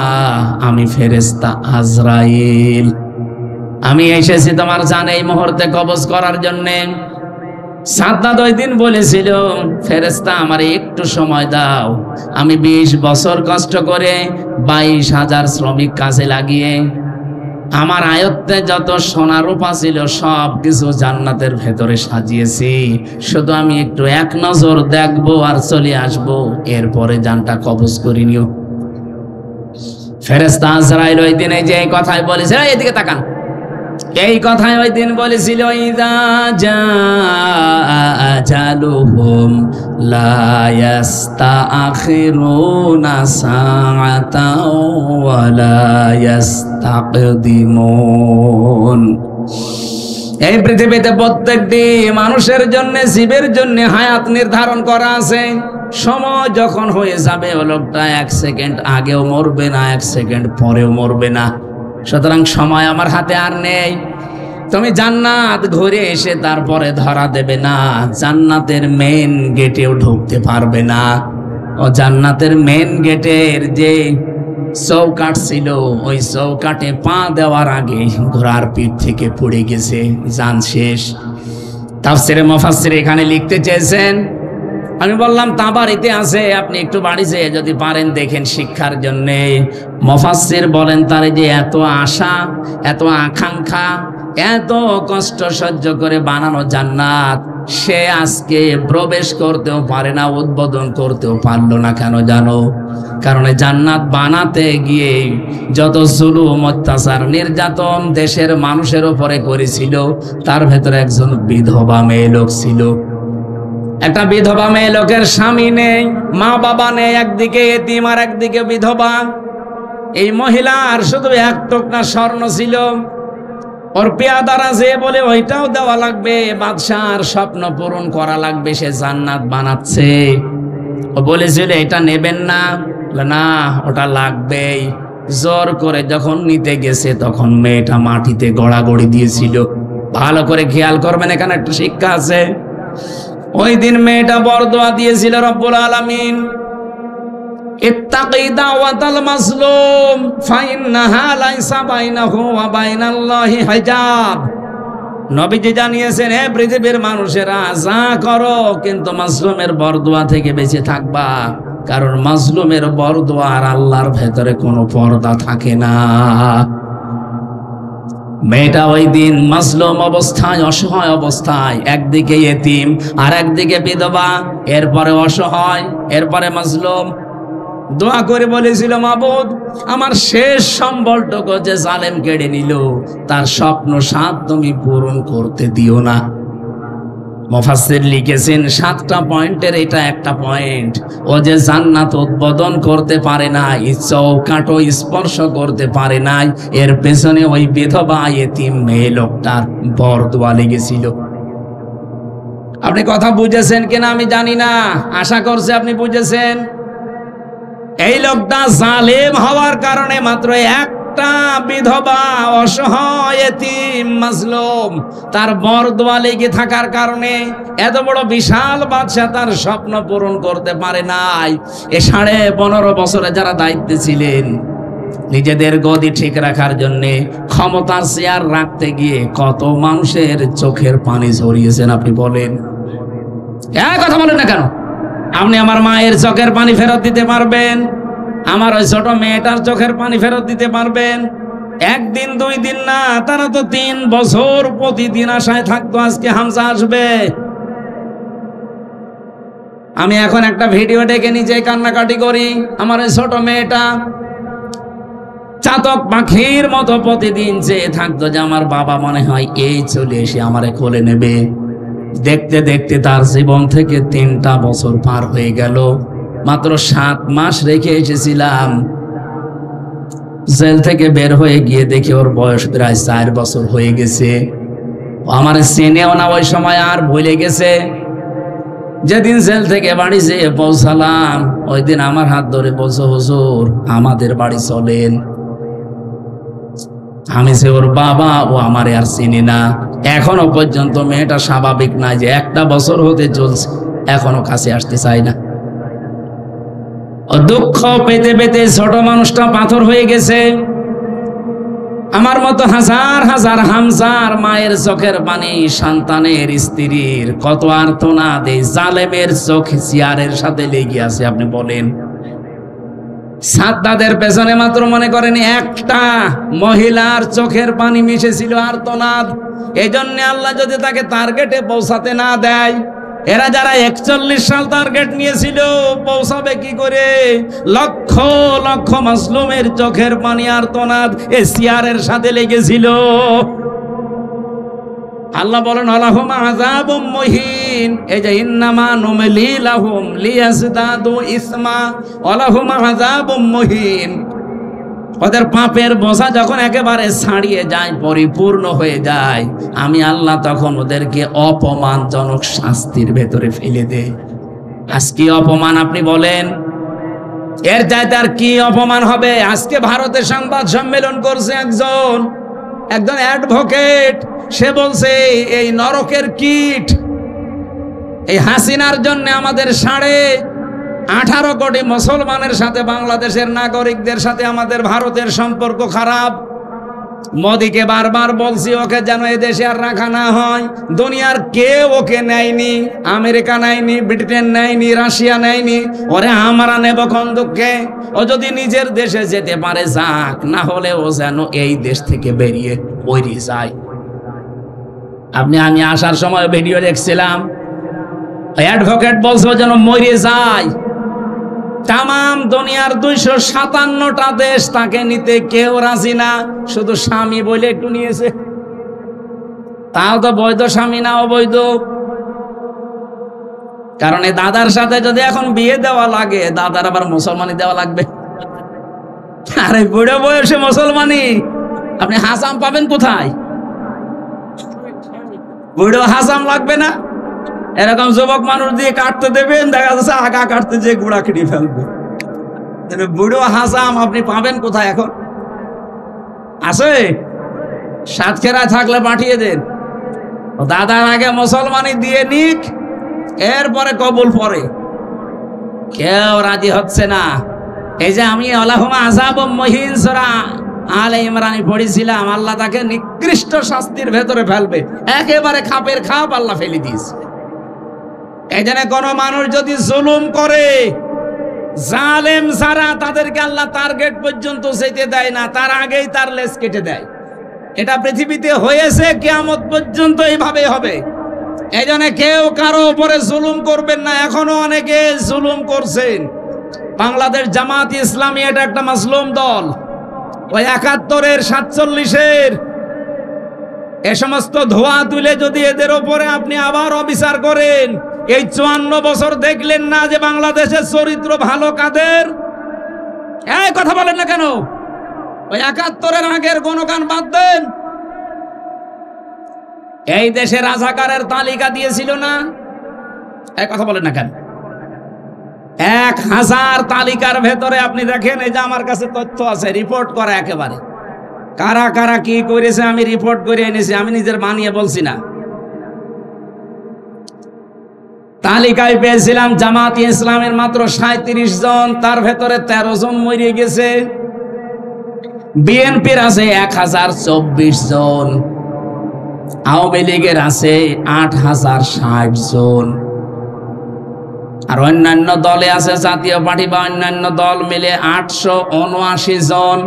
আমি ফেরেশতা আজরাইল, আমি এসেছি তোমার জান এই মুহূর্তে কবজ করার জন্যে। সাদ্দাত ওই দিন বলেছিল ফেরেশতা আমার একটু সময় দাও, আমি 20 বছর কষ্ট করে 22,000 শ্রমিক কাজে লাগিয়ে আমার আয়ত্তে যত সোনা রূপা ছিল সব কিছু জান্নাতের ভেতরে সাজিয়েছি, শুধু আমি একটু এক নজর দেখবো আর চলে আসবো, এরপরে জানটা কবজ করে নিও। ফেরেশতা আজরাইল ওই দিন এই যে এই কথাই বলেছে, এদিকে তাকান, এই কথাই ওই দিন বলেছিল ইযা জাআ আজালুহুম লা ইস্তাখিরুনা সাআতাও ওয়া লা ইস্তাকদিমুন। এই পৃথিবীতে প্রত্যেকটি মানুষের জন্য, জীবের জন্য হায়াত নির্ধারণ করা আছে। সময় যখন হয়ে যাবে ও লোকটা 1 সেকেন্ড আগেও মরবে না, 1 সেকেন্ড পরেও মরবে না। সুতরাং সময় আমার হাতে আর নেই। তুমি জান্নাত ঘুরে এসে তারপরে ধরা দেবে না, জান্নাতের মেন গেটেও ঢুকতে পারবে না। ও জান্নাতের মেন গেটের যে চৌকাঠ ছিল, ওই চৌকাঠে পা দেওয়ার আগে ঘোড়ার পিঠ থেকে পড়ে গেছে, জান শেষ। তাফসীরে মুফাসসির এখানে লিখতে চেয়েছেন, আমি বললাম তাবারিতে আছে, আপনি একটু বাড়ি যেয়ে যদি পারেন দেখেন শিক্ষার জন্যে। মুফাসসির বলেন তার যে এত আশা, এত আকাঙ্ক্ষা, এত কষ্ট সহ্য করে বানানো জান্নাত, সে আজকে প্রবেশ করতেও পারে না, উদ্বোধন করতেও পারলো না। কেন জানো? কারণ জান্নাত বানাতে গিয়ে যত জুলুম, অত্যাচার, নির্যাতন দেশের মানুষের উপরে করেছিল, তার ভেতরে একজন বিধবা মেয়ে লোক ছিল। একটা বিধবা মেয়ে লোকের স্বামী নেই, মা বাবা নেই, একদিকে এতিম আর একদিকে বিধবা। এই মহিলার শুধু 1 টুকরা স্বর্ণ ছিল, ওর পেয়াদারা যে বলে ওইটাও দেওয়া লাগবে, বাদশার স্বপ্ন পূরণ করা লাগবে, সে জান্নাত বানাচ্ছে। ও বলেছিল এটা নেবেন না, না ওটা লাগবেই। জোর করে যখন নিতে গেছে তখন মেয়েটা মাটিতে গড়াগড়ি দিয়েছিল। ভালো করে খেয়াল করবেন, এখানে একটা শিক্ষা আছে। ওই দিন মেয়েটা বরদোয়া দিয়েছিল রব্বুল আলামিন, ইত্তাকি দাওয়াতাল মাজলুম ফাইন্নাহা লাইসা বাইনাহু ওয়া বাইনাল্লাহি হিজাব। নবীজি জানিয়েছেন, হে পৃথিবীর মানুষেরা যা করো কিন্তু মাজলুমের বরদোয়া থেকে বেঁচে থাকবা, কারণ মাজলুমের বরদোয়া আর আল্লাহর ভেতরে কোনো পর্দা থাকে না। মেয়েটা ওই দিন মাজলুম অবস্থায়, অসহায় অবস্থায়, একদিকে এতিম আর একদিকে বিধবা, এরপরে অসহায়, এরপরে মাজলুম, দোয়া করে বলেছিল মাবুদ আমার শেষ সম্বলটুকু যে জালেম কেড়ে নিল, তার স্বপ্ন সাধ তুমি পূরণ করতে দিও না। মুফাসসির লিখেছেন 7টা পয়েন্টের এটা একটা পয়েন্ট। ও যে জান্নাত উদ্বোধন করতে পারে না, চৌকাঠও স্পর্শ করতে পারে নাই, এর পেছনে ওই বিধবা এতিম মেয়ে লোকটার বরদোয়া লেগেছিল। আপনি কথা বুঝেছেন কিনা আমি জানি না, আশা করছি আপনি বুঝেছেন। এই লোকটা জালেম হওয়ার কারণে মাত্র একটা বিধবা অসহায় এতিম মাজলুম তার বরদোয়া লেগে থাকার কারণে এত বড় বিশাল বাদশা তার স্বপ্ন পূরণ করতে পারে নাই। এ 15.5 বছরে যারা দায়িত্বে ছিলেন, নিজেদের গদি ঠিক রাখার জন্য ক্ষমতার চেয়ার রাখতে গিয়ে কত মানুষের চোখের পানি ঝরিয়েছেন আপনি বলেন। কথা বলেন না কেন? আপনি আমার মায়ের চোখের পানি ফেরত দিতে পারবেন? আমার ওই ছোট মেয়েটার চোখের পানি ফেরত দিতে পারবেন? একদিন 2 দিন না, তারা তো 3 বছর প্রতিদিন আশায় থাকতো আজকে হামজা আসবে। আমি এখন একটা ভিডিও ডেকে নিজে কান্নাকাটি করি। আমার ওই ছোট মেয়েটা চাতক পাখির মতো প্রতিদিন চেয়ে থাকতো যে আমার বাবা মনে হয় এই চলে এসে আমারে কোলে নেবে। দেখতে দেখতে তার জীবন থেকে 3টা বছর পার হয়ে গেল। মাত্র 7 মাস রেখে এসেছিলাম, জেল থেকে বের হয়ে গিয়ে দেখি ওর বয়স প্রায় 4 বছর হয়ে গেছে। আমার চেনেও না ওই সময়, আর ভুলে গেছে। যেদিন জেল থেকে বাড়ি যেয়ে পৌঁছালাম, ওই দিন আমার হাত ধরে বলছো, হুজুর আমাদের বাড়ি চলেন। আমি যে ওর বাবা, ও আমারে আর চিনি না। এখনো পর্যন্ত মেয়েটা স্বাভাবিক না, যে 1টা বছর হতে চলছে, এখনো কাছে আসতে চাই না। ও দুঃখ পেতে পেতে ছোট মানুষটা পাথর হয়ে গেছে। আমার মতো হাজার হাজার হামজার মায়ের চোখের পানি, সন্তানের স্ত্রীর কত আর্তনাদ এই জালেমের চোখ চেয়ারের সাথে লেগে আছে আপনি বলেন। সাদ্দাদের পেছনে মাত্র মনে করেন একটা মহিলার চোখের পানি মিশেছিল আর্তনাদ। এই জন্য আল্লাহ যদি তাকে টার্গেটে পৌঁছাতে না দেয়, এরা যারা 41 সাল টার্গেট নিয়েছিল, পৌঁছাবে কি করে? লক্ষ লক্ষ মাসলুমের চোখের পানি আর্তনাদ এ চেয়ারের সাথে লেগেছিল। আল্লাহ বলেন আলাহুম আযাবুম মুহিন, এই যে ইন্নামা নুমলি লাহুম লিয়াজদাদু ইসমা আলাহুম আযাবুম মুহিন। ওদের পাপের বোঝা যখন একেবারে ছাড়িয়ে যায়, পরিপূর্ণ হয়ে যায়, আমি আল্লাহ তখন ওদেরকে অপমানজনক শাস্তির ভেতরে ফেলে দেই। আজ কি অপমান আপনি বলেন? এর চাইতে আর কি অপমান হবে? আজকে ভারতে সংবাদ সম্মেলন করছে একজন অ্যাডভোকেট। সে বলছে এই নরকের কীট, এই হাসিনার জন্য আমাদের 18.5 কোটি মুসলমানের সাথে, বাংলাদেশের নাগরিকদের সাথে আমাদের ভারতের সম্পর্ক খারাপ। মোদিকে বারবার বলছি ওকে যেন এই দেশে আর রাখা না হয়। দুনিয়ার কেউ ওকে নেয়নি, আমেরিকা নেয়নি, ব্রিটেন নেয়নি, রাশিয়া নেয়নি, ওরে আমরা নেব কোন দুঃখে? ও যদি নিজের দেশে যেতে পারে যাক, না হলে ও যেন এই দেশ থেকে বেরিয়ে ওইরি যায়। আমি আসার সময় ভিডিও দেখছিলাম, অ্যাডভোকেট বলছো যেন মরে যায়। তামাম দুনিয়ার 257টা দেশ তাকে নিতে কেউ রাজি না, শুধু স্বামী বলে একটু নিয়েছে। তাও তো বৈধ স্বামী না, অবৈধ। কারণ এই দাদার সাথে যদি এখন বিয়ে দেওয়া লাগে, দাদার আবার মুসলমানি দেওয়া লাগবে। আরে বুড়ো বয়সে মুসলমানি আপনি হাসাম পাবেন কোথায়? বুড়ো হাসাম লাগবে না? এরকম যুবক মানুষ দিয়ে কাটতে দেবেন, দেখা যাচ্ছে আগা কাটতে যে গুড়া কেটে ফেলবে। বুড়ো হাসাম আপনি পাবেন কোথায় এখন? আছে? সাতক্ষীরায় থাকলে পাঠিয়ে দেন। দাদার আগে মুসলমানি দিয়ে নিক, এরপরে কবুল পরে। কেউ রাজি হচ্ছে না। এই যে আমি আল্লাহুম্মা আযাবুম মুহিন সূরা আলে ইমরান পড়েছিলাম, আল্লাহ তাকে নিকৃষ্ট শাস্তির ভেতরে ফেলবে। একেবারে খাপের খাপ আল্লাহ ফেলে দিয়েছে। এই জন্য কোন মানুষ যদি জুলুম করে, জালেম যারা, তাদেরকে আল্লাহ টার্গেট পর্যন্ত যেতে দেয় না, তার আগেই তার লেজ কেটে দেয়। এটা পৃথিবীতে হয়েছে, কিয়ামত পর্যন্ত এইভাবে হবে। এই জন্য কেউ কারো উপরে জুলুম করবেন না। এখনো অনেকে জুলুম করছেন। বাংলাদেশ জামাত ইসলামী এটা একটা মাসলুম দল। ওই 71-এর 47-এর এ সমস্ত ধোয়া তুলে যদি এদের ওপরে আপনি আবার অবিচার করেন, এই 54 বছর দেখলেন না যে বাংলাদেশের চরিত্র ভালো কাদের? এই কথা বলেন না কেন? ওই 71-এর আগের গণগান বাদ দেন। এই দেশে রাজাকারের তালিকা দিয়েছিল না? এই কথা বলেন না কেন? 1000 তালিকার ভেতরে আপনি দেখেন, এই যে আমার কাছে তথ্য আছে, রিপোর্ট করা একেবারে, কারা কারা কি করেছে আমি রিপোর্ট করে এনেছি, আমি নিজের বানিয়ে বলছি না। তালিকায় পেয়েছিলাম জামাত ইসলামের মাত্র 37 জন, তার ভেতরে 13 জন মরে গেছে। বিএনপির আছে 1024 জন, আওয়ামী লীগের আছে 8060 জন, আর অন্যান্য দলে আছে, জাতীয় পার্টি বা অন্যান্য দল মিলে 879 জন।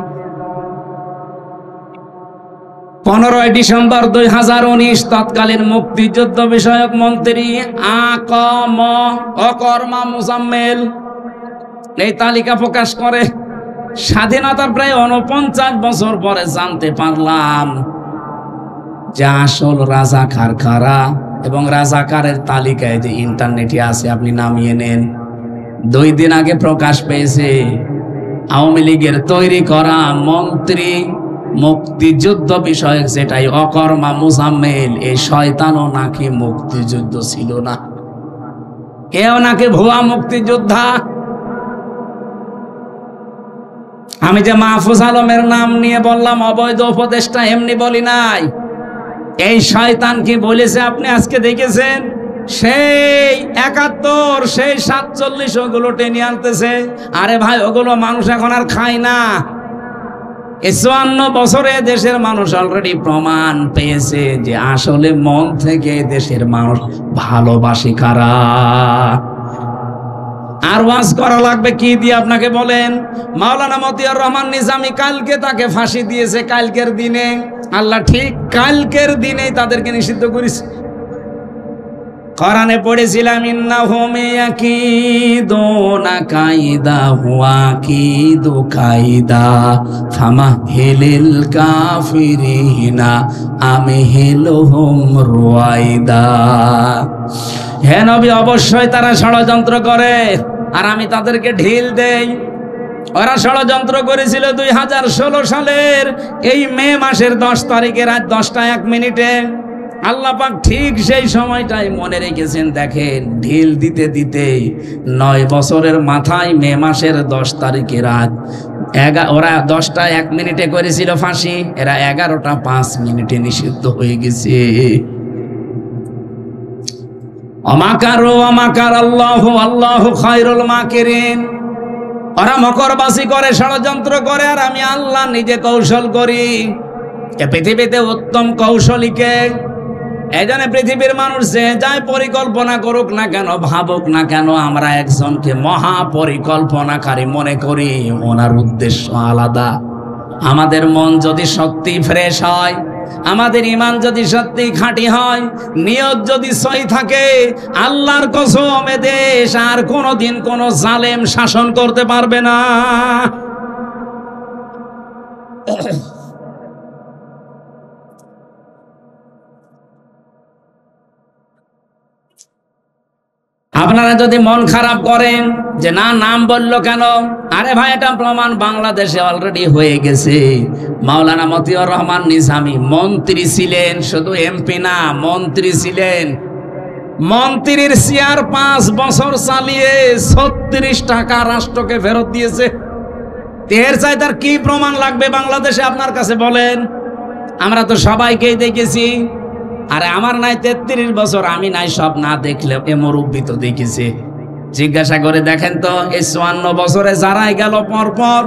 15 ডিসেম্বর 2019 তৎকালীন মুক্তিযুদ্ধ বিষয়ক মন্ত্রী অকর্মা মোজাম্মেল এই তালিকা প্রকাশ করে। স্বাধীনতার প্রায় 49 বছর পরে জানতে পারলাম যে আসল রাজাকার কারা, এবং রাজাকারের তালিকায় যে ইন্টারনেটে আছে, আপনি নামিয়ে নেন। 2 দিন আগে প্রকাশ পেয়েছে আওয়ামী লীগের তৈরি করা মন্ত্রী মুক্তিযুদ্ধ বিষয়ক, যেটাই অকর্মা মোজাম্মেল, এই শয়তানও নাকি মুক্তিযুদ্ধ ছিল না, এও নাকি ভুয়া মুক্তিযোদ্ধা। আমি যে মাহফুজ আলমের নাম নিয়ে বললাম অবৈধ উপদেষ্টা, এমনি বলি নাই। এই শয়তান কি বলেছে আপনি আজকে দেখেছেন? সেই 71, সেই 47 ওগুলো টেনে আনতেছে। আরে ভাই, ওগুলো মানুষ এখন আর খায় না। 54 বছরে দেশের মানুষ অলরেডি প্রমাণ পেয়েছে যে আসলে মন থেকে দেশের মানুষ ভালোবাসে কারা। আর ওয়াজ করা লাগবে কি দিয়ে আপনাকে বলেন? মাওলানা মতিয়ার রহমান নিজামী কালকে তাকে ফাঁসি দিয়েছে, কালকের দিনে। আল্লাহ ঠিক কালকের দিনেই তাদেরকে নিষিদ্ধ করেছে। কোরআনে পড়েছিলাম, ইন্নাহুম ইয়াকিদুনা কাইদা হুয়া কিদু কাইদা ফামাহিলিল কাফিরিনা আমহিলহুম রুয়াইদা। হে নবী, অবশ্যই তারা ষড়যন্ত্র করে, আর আমি তাদেরকে ঢিল দেই। ওরা ষড়যন্ত্র করেছিল 2016 সালের এই মে মাসের 10 তারিখে রাত 10টা 1 মিনিটে। আল্লাহ পাক ঠিক সেই সময়টাই মনে রেখেছেন। দেখেন, ঢিল দিতে দিতে 9 বছরের মাথায় মে মাসের 10 তারিখে রাত ওরা 10টা 1 মিনিটে করেছিল ফাঁসি, এরা 11টা 5 মিনিটে নিষিদ্ধ হয়ে গেছে। অমাকারু অমাকার আল্লাহু আল্লাহু খায়রুল মাকিরিন। ওরা মকরবাসী করে, ষড়যন্ত্র করে, আর আমি আল্লাহ নিজে কৌশল করি। এ পৃথিবীতে উত্তম কৌশলীকে, এজন্য পৃথিবীর মানুষ যে যাই পরিকল্পনা করুক না কেন, ভাবুক না কেন, আমরা একজনকে মহাপরিকল্পনাকারী মনে করি। ওনার উদ্দেশ্য আলাদা। আমাদের মন যদি সত্যি ফ্রেশ হয়, আমাদের ঈমান যদি সত্যি খাঁটি হয়, নিয়ত যদি সহি থাকে, আল্লাহর কসম এ দেশ আর কোনোদিন কোনো জালেম শাসন করতে পারবে না। আপনারা যদি মন খারাপ করেন যে না, নাম বললো কেন, আরে ভাই, এটা প্রমাণ বাংলাদেশে অলরেডি হয়ে গেছে। মাওলানা মতিয়ার রহমান নিজামী মন্ত্রী ছিলেন, শুধু এমপি না, মন্ত্রী ছিলেন। মন্ত্রীর চেয়ার 5 বছর চালিয়ে 36 টাকা রাষ্ট্রকে ফেরত দিয়েছে। এর চাই তার কি প্রমাণ লাগবে বাংলাদেশে আপনার কাছে বলেন? আমরা তো সবাইকেই দেখেছি। আরে আমার নাই 33 বছর, আমি নাই সব না দেখলে এ মুরব্বি তো দেখেছে। জিজ্ঞাসা করে দেখেন তো, এই 54 বছরে যারাই গেল পরপর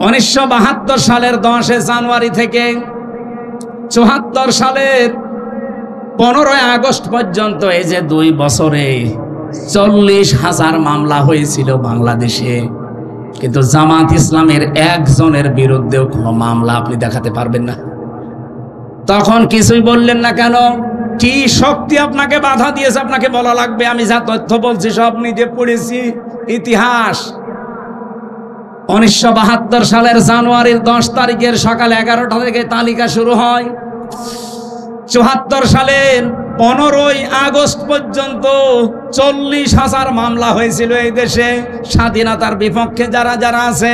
1972 সালের 10 জানুয়ারি থেকে 74 সালের 15 আগস্ট পর্যন্ত, এই যে 2 বছরে 40,000 মামলা হয়েছিল বাংলাদেশে। কিন্তু জামাত ইসলামের একজনের বিরুদ্ধেও কোনো মামলা আপনি দেখাতে পারবেন না। তখন কিছুই বললেন না কেন? কি শক্তি আপনাকে বাধা দিয়েছে আপনাকে বলা লাগবে? আমি যা তথ্য বলছি সব নিজে পড়েছি, ইতিহাস। 1972 সালের জানুয়ারির 10 তারিখের সকাল 11টা থেকে তালিকা শুরু হয়। 74 সালের 15ই আগস্ট পর্যন্ত 40,000 মামলা হয়েছিল এই দেশে। স্বাধীনতার বিপক্ষে যারা যারা আছে,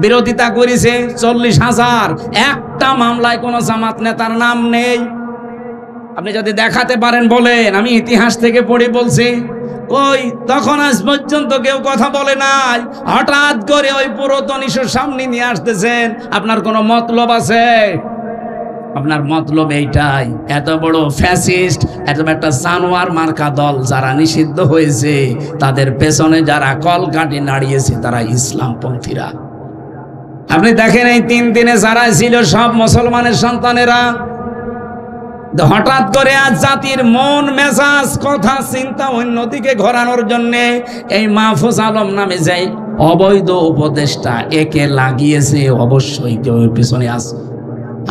বিরোধিতা করেছে 40,000। একটা মামলায় কোনো জামাত নেতার নাম নেই। আপনি যদি দেখাতে পারেন বলেন, আমি ইতিহাস থেকে পড়ে বলছি। কই, তখন আজ পর্যন্ত কেউ কথা বলে নাই। হঠাৎ করে ওই পুরাতন ইস্যুর সামনে নিয়ে আসতেছেন। আপনার কোনো মতলব আছে? আপনার মতলব এইটাই, এত বড় ফ্যাসিস্ট, এত একটা জানোয়ার মার্কা দল যারা নিষিদ্ধ হয়েছে, তাদের পেছনে যারা কলকাঠি নাড়িয়েছে তারা ইসলামপন্থীরা। আপনি দেখেন এই 3 দিনে যারা ছিল সব মুসলমানের সন্তানেরা। হঠাৎ করে আজ জাতির মন মেজাজ কথা চিন্তা অন্যদিকে ঘোরানোর জন্যে এই মাহফুজ আলম নামে যে অবৈধ উপদেষ্টা একে লাগিয়েছে, অবশ্যই কেউ পিছনে আছে।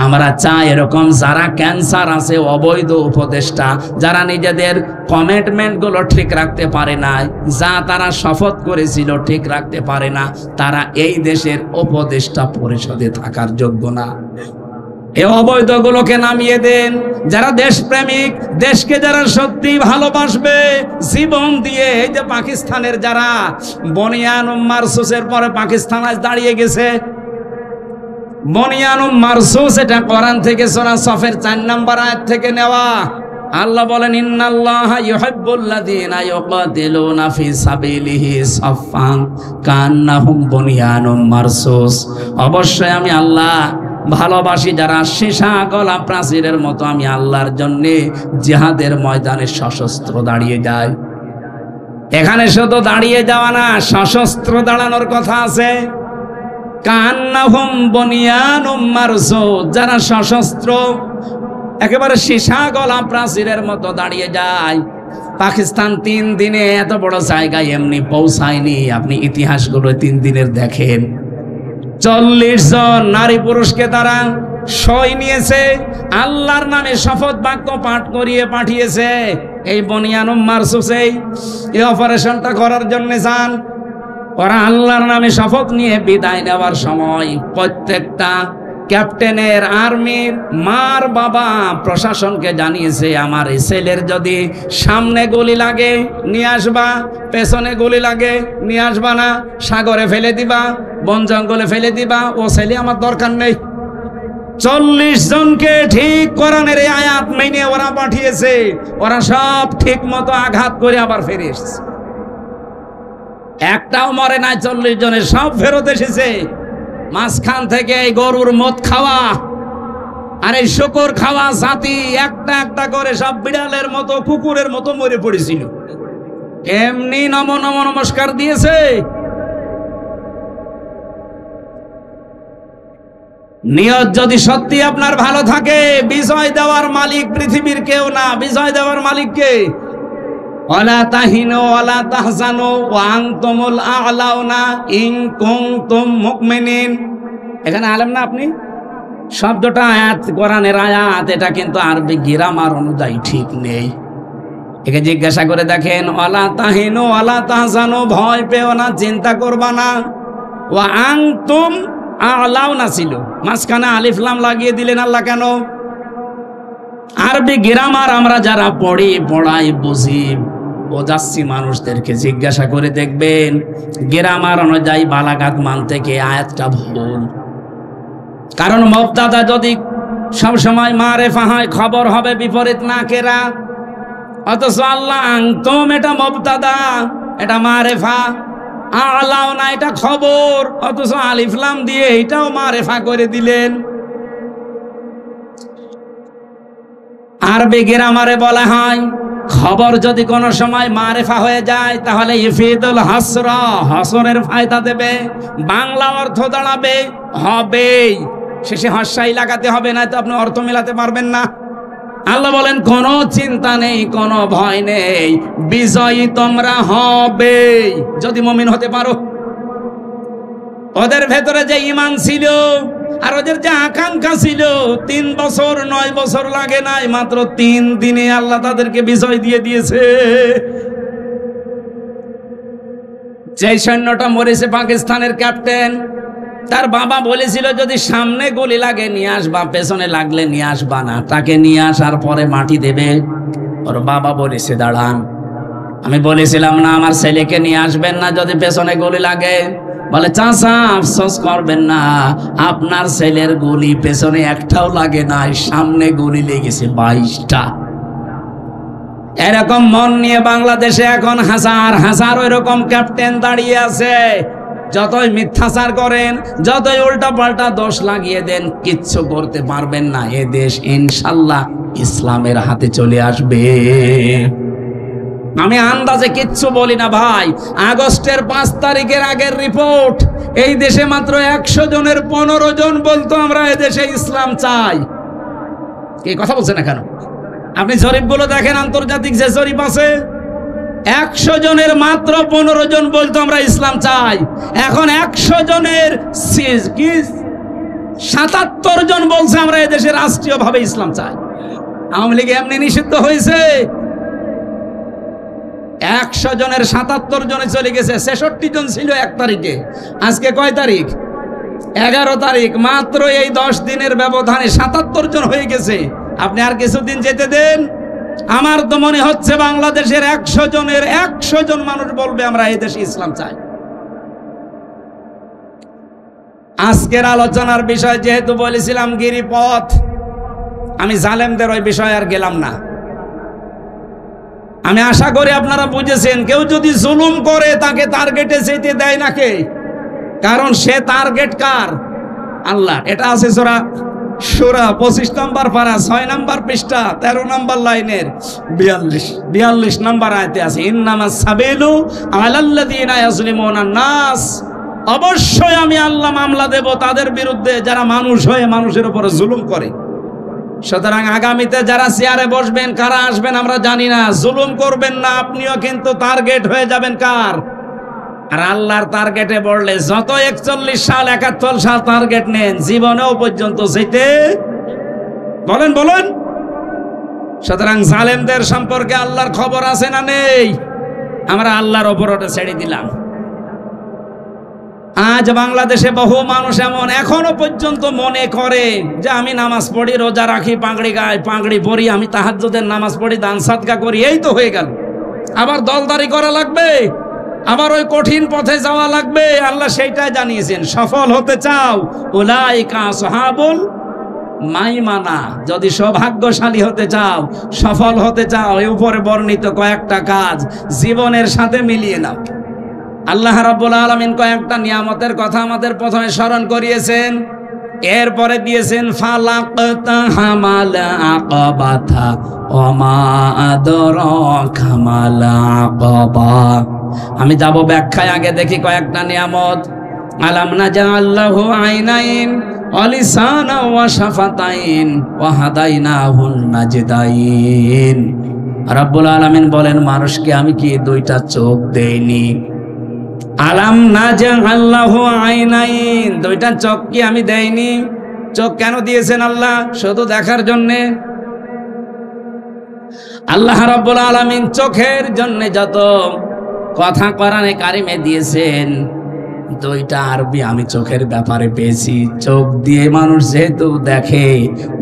আমরা চাই এরকম যারা ক্যান্সার আছে, অবৈধ উপদেষ্টা, যারা নিজেদের কমিটমেন্ট গুলো ঠিক রাখতে পারে না, যা তারা শপথ করেছিল ঠিক রাখতে পারে না, তারা এই দেশের উপদেষ্টা পরিষদে থাকার যোগ্য না। এই অবৈধগুলোকে নামিয়ে দেন। যারা দেশপ্রেমিক, দেশকে যারা সত্যি ভালোবাসবে জীবন দিয়ে, এই যে পাকিস্তানের যারা বনিয়ান মারসুসের পরে পাকিস্তান আজ দাঁড়িয়ে গেছে। বনিয়ান মারসুস এটা কোরআন থেকে সূরা সফের 4 নম্বর আয়াত থেকে নেওয়া। আল্লাহ বলেন, ইন্নাল্লাহা ইউহিব্বুল্লাযীনা ইউকাতিলুনা ফি সাবিলিহি সাফফান কান্নাহুম বুনিয়ানুম মারসুস। অবশ্যই আমি আল্লাহ ভালোবাসি যারা সীসা গলা প্রাচীরের মতো আমি আল্লাহর জন্য জিহাদের ময়দানে সশস্ত্র দাঁড়িয়ে যায়। এখানে শুধু দাঁড়িয়ে যাওয়া না, সশস্ত্র দাঁড়ানোর কথা আছে। কান্নাহুম বুনিয়ানুম মারসুস, যারা সশস্ত্র একেবারে সীসা গলা প্রাচীরের মতো দাঁড়িয়ে যায়। পাকিস্তান 3 দিনে এত বড় জায়গায় এমনি পৌঁছায়নি। আপনি ইতিহাসগুলো 3 দিনের দেখেন। 40 জন নারী পুরুষকে তারা সই নিয়েছে, আল্লাহর নামে শপথ বাক্য পাঠ করিয়ে পাঠিয়েছে। এই বনিয়ানুম মারসুসে এই অপারেশনটা করার জন্য যান। ওরা আল্লাহর নামে শপথ নিয়ে বিদায় নেওয়ার সময় প্রত্যেকটা ক্যাপ্টেনের, আর্মির মার বাবা প্রশাসনকে জানিয়েছে, আমার এই ছেলের যদি সামনে গুলি লাগে নিয়ে আসবা, পেছনে গুলি লাগে নিয়ে আসবা না, সাগরে ফেলে দিবা, বন জঙ্গলে ফেলে দিবা, ও ছেলে আমার দরকার নেই। 40 জনকে ঠিক কোরআনের এই আয়াত মেনে ওরা পাঠিয়েছে। ওরা সব ঠিক মতো আঘাত করে আবার ফিরে এসেছে। একটাও মরে নাই, 40 জনের সব ফেরত এসেছে। মাঝখান থেকে এই গরুর মদ খাওয়া আর এই শুকর খাওয়া জাতি একটা একটা করে সব বিড়ালের মতো কুকুরের মতো মরে পড়েছিল। এমনি নম নম নমস্কার দিয়েছে। নিয়ত যদি সত্যি আপনার ভালো থাকে, বিজয় দেওয়ার মালিক পৃথিবীর কেউ না। বিজয় দেওয়ার মালিক কে? ওয়ালা তাহিনু ওয়ালা তাহজানু ওয়া আনতুমুল আ'লাউনা ইন কুনতুম মুমিনিন। এখানে আলেম না আপনি? শব্দটা আয়াত, কোরআনের আয়াত, এটা কিন্তু আরবি গ্রামার অনুযায়ী ঠিক নেই। একে জিজ্ঞাসা করে দেখেন, ওয়ালা তাহিনু ওয়ালা তাহজানু, ভয় পেও না, চিন্তা করবা না। ওয়া আনতুম আ'লাউনা ছিল, মাঝখানে আলিফ লাম লাগিয়ে দিলেন আল্লাহ কেন? আরবি গ্রামার আমরা যারা পড়ি, পড়াই, বুঝি, বোঝাচ্ছি মানুষদেরকে জিজ্ঞাসা করে দেখবেন গ্রামার অনুযায়ী বালাগাত মান থেকে আয়াতটা ভুল। কারণ মুবতাদা যদি সবসময় মারেফা হয়, খবর হবে বিপরীত নাকেরা। অথচ আল্লাহ আনতুম এটা মুবতাদা, এটা মারেফা। আ'লাউনা এটা খবর, অথচ আলিফ লাম দিয়ে এটাও মারেফা করে দিলেন। আরবি গ্রামারে বলা হয় খবর যদি কোনো সময় মারেফা হয়ে যায় তাহলে ইফিদুল হাসরা, হাসরের ফায়দা দেবে। বাংলা অর্থ দাঁড়াবে হবেই, শেষে হস্যাই লাগাতে হবে, না তো আপনি অর্থ মেলাতে পারবেন না। আল্লাহ বলেন কোনো চিন্তা নেই, কোনো ভয় নেই, বিজয়ী তোমরা হবে যদি মুমিন হতে পারো। ওদের ভেতরে যে ঈমান ছিল আর ওদের যে আকাঙ্ক্ষা ছিল, 3 বছর 9 বছর লাগে নাই, মাত্র 3 দিনে আল্লাহ তাদেরকে বিজয় দিয়ে দিয়েছে। যে সৈন্যটা মরেছে পাকিস্তানের ক্যাপ্টেন, তার বাবা বলেছিল যদি সামনে গুলি লাগে নিয়ে আসবা, পেছনে লাগলে নিয়ে আসবা না। তাকে নিয়ে আসার পরে মাটি দেবে। ওর বাবা বলেছে দাঁড়ান। আমি বলেছিলাম না আমার ছেলেকে নিয়ে আসবেন না যদি পেছনে গুলি লাগে। বলে চাচা আফসোস করবেন না, আপনার ছেলের গুলি পেছনে একটাও লাগে নাই, সামনে গুলি লেগেছে 22টা। এরকম মন নিয়ে বাংলাদেশে এখন হাজার হাজার ওইরকম ক্যাপ্টেন দাঁড়িয়ে আছে। যতই মিথ্যাচার করেন, যতই উল্টা পাল্টা দোষ লাগিয়ে দেন, কিচ্ছু করতে পারবেন না। এ দেশ ইনশাল্লাহ ইসলামের হাতে চলে আসবে। আমি আন্দাজে কিচ্ছু বলি না ভাই। আগস্টের 5 তারিখের আগের রিপোর্ট, এই দেশে মাত্র 100 জনের 15 জন বলতো আমরা এদেশে ইসলাম চাই। এই কথা বলছেন না কেন? আপনি জরিপগুলো দেখেন, আন্তর্জাতিক যে জরিপ আছে, 100 জনের মাত্র 15 জন বলতো আমরা ইসলাম চাই। এখন 100 জনের 77 জন বলছে আমরা এদেশে রাষ্ট্রীয়ভাবে ইসলাম চাই। আওয়ামী লীগ এমনি নিষিদ্ধ হয়েছে। 100 জনের 77 জনে চলে গেছে। 66 জন ছিল 1 তারিখে। আজকে কয় তারিখ? 11 তারিখ। মাত্র এই 10 দিনের ব্যবধানে 77 জন হয়ে গেছে। আপনি আর কিছুদিন যেতে দেন, আমার তো মনে হচ্ছে বাংলাদেশের 100 জনের 100 জন মানুষ বলবে আমরা এই দেশে ইসলাম চাই। আজকের আলোচনার বিষয় যেহেতু বলেছিলাম গিরিপথ, আমি জালেমদের ওই বিষয় আর গেলাম না। আমি আশা করি আপনারা বুঝেছেন, কেউ যদি জুলুম করে তাকে টার্গেটে যেতে দেয় না কে? কারণ সে টার্গেট কার? আল্লাহ। এটা আছে সূরা 25 নম্বর পারা 6 নম্বর পৃষ্ঠা 13 নম্বর লাইনের 42 নম্বর আয়াতে আছে, ইন্নামাস সাবিলু আলাল্লাযিনা ইয়াজলিমুনান নাস। অবশ্যই আমি আল্লাহ মামলা দেব তাদের বিরুদ্ধে যারা মানুষ হয়ে মানুষের উপর জুলুম করে। সুতরাং আগামীতে যারা চেয়ারে বসবেন, কারা আসবেন আমরা জানি না, জুলুম করবেন না, আপনিও কিন্তু টার্গেট হয়ে যাবেন কার? আর আল্লাহর টার্গেটে পড়লে যত 41 সাল 71 সাল টার্গেট নেন, জীবনেও পর্যন্ত যেতে বলেন। সুতরাং জালেমদের সম্পর্কে আল্লাহর খবর আছে না নেই? আমরা আল্লাহর ওপর ওটা ছেড়ে দিলাম। আজ বাংলাদেশে বহু মানুষ এমন এখনো পর্যন্ত মনে করে যে আমি নামাজ পড়ি, রোজা রাখি, পাগড়ি গায়ে পাগড়ি পরি, আমি তাহাজ্জুদের নামাজ পড়ি, দান সাদকা করি, এই তো হয়ে গেল। আবার দলদারি করা লাগবে, আবার ওই কঠিন পথে যাওয়া লাগবে। আল্লাহ সেইটাই জানিয়েছেন, সফল হতে চাও উলাইকা আসহাবুল মাইমানা। যদি সৌভাগ্যশালী হতে চাও, সফল হতে চাও, এই উপরে বর্ণিত কয়েকটা কাজ জীবনের সাথে মিলিয়ে নাও। আল্লাহ রাব্বুল আলামিন কয়েকটা নিয়ামতের কথা আমাদের প্রথমে স্মরণ করিয়েছেন, এরপরে দিয়েছেন ফালাকতা হামাল আকাবাতা ওমা আদরাকা মাল আকাবা। আমি যাব ব্যাখ্যায়, আগে দেখি কয়েকটা নিয়ামত। আলাম নাজআল্লাহু আইনাইন ওয়া লিসানা ওয়া শাফাতাইন ওয়া হাদাইনাহুন নাজদাইন। রাব্বুল আলামিন বলেন, মানুষকে আমি কি 2টা চোখ দেইনি? আলাম নাজআল্লাহু আইনাইন, 2টা চোখ কি আমি দেইনি? চোখ কেন দিয়েছেন আল্লাহ? শুধু দেখার জন্যে? আল্লাহ রাব্বুল আলামিন চোখের জন্য যত কথা কোরআনে কারিমে দিয়েছেন, 2টা আরবি আমি চোখের ব্যাপারে পেয়েছি। চোখ দিয়ে মানুষ যেহেতু দেখে,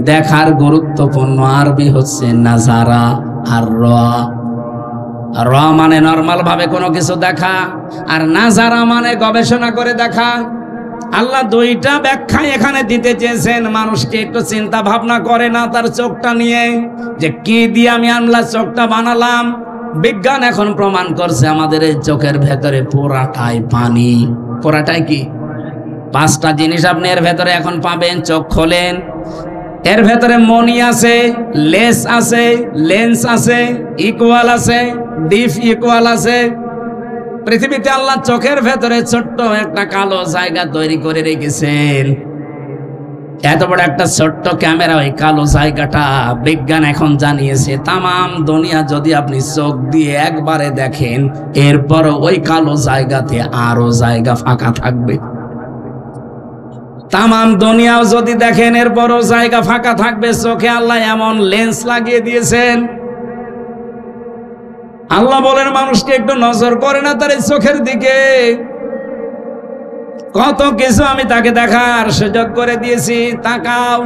দেখার গুরুত্বপূর্ণ আরবি হচ্ছে নাজারা আর র মানে নরমাল ভাবে কোনো কিছু দেখা, আর নাজারা মানে গবেষণা করে দেখা। আল্লাহ 2টা ব্যাখ্যা এখানে দিতে চেয়েছেন। মানুষকে একটু চিন্তা ভাবনা করে না তার চোখটা নিয়ে, যে কি দিয়ে আমি আল্লাহ চোখটা বানালাম? বিজ্ঞান এখন প্রমাণ করছে আমাদের এই চোখের ভেতরে পুরাটাই পানি। পুরাটাই কি? 5টা জিনিস আপনি এর ভেতরে এখন পাবেন। চোখ খোলেন, এর ভেতরে মনি আছে, লেস আছে, লেন্স আছে, ইকুয়াল আছে, ডিফ ইকুয়াল আছে। পৃথিবীতে আল্লাহ চোখের ভেতরে ছোট্ট একটা কালো জায়গা তৈরি করে রেখেছেন। এত বড় একটা ছোট্ট ক্যামেরা, ওই কালো জায়গাটা বিজ্ঞান এখন জানিয়েছে তামাম দুনিয়া যদি আপনি চোখ দিয়ে একবারে দেখেন, এরপর ওই কালো জায়গাতে আরো জায়গা ফাঁকা থাকবে। তামাম দুনিয়াও যদি দেখেন, এরপরও জায়গা ফাঁকা থাকবে। চোখে আল্লাহ এমন লেন্স লাগিয়ে দিয়েছেন। আল্লাহ বলেন মানুষকে একটু নজর করে না তার এই চোখের দিকে? কত কিছু আমি তাকে দেখার সুযোগ করে দিয়েছি। তাকাও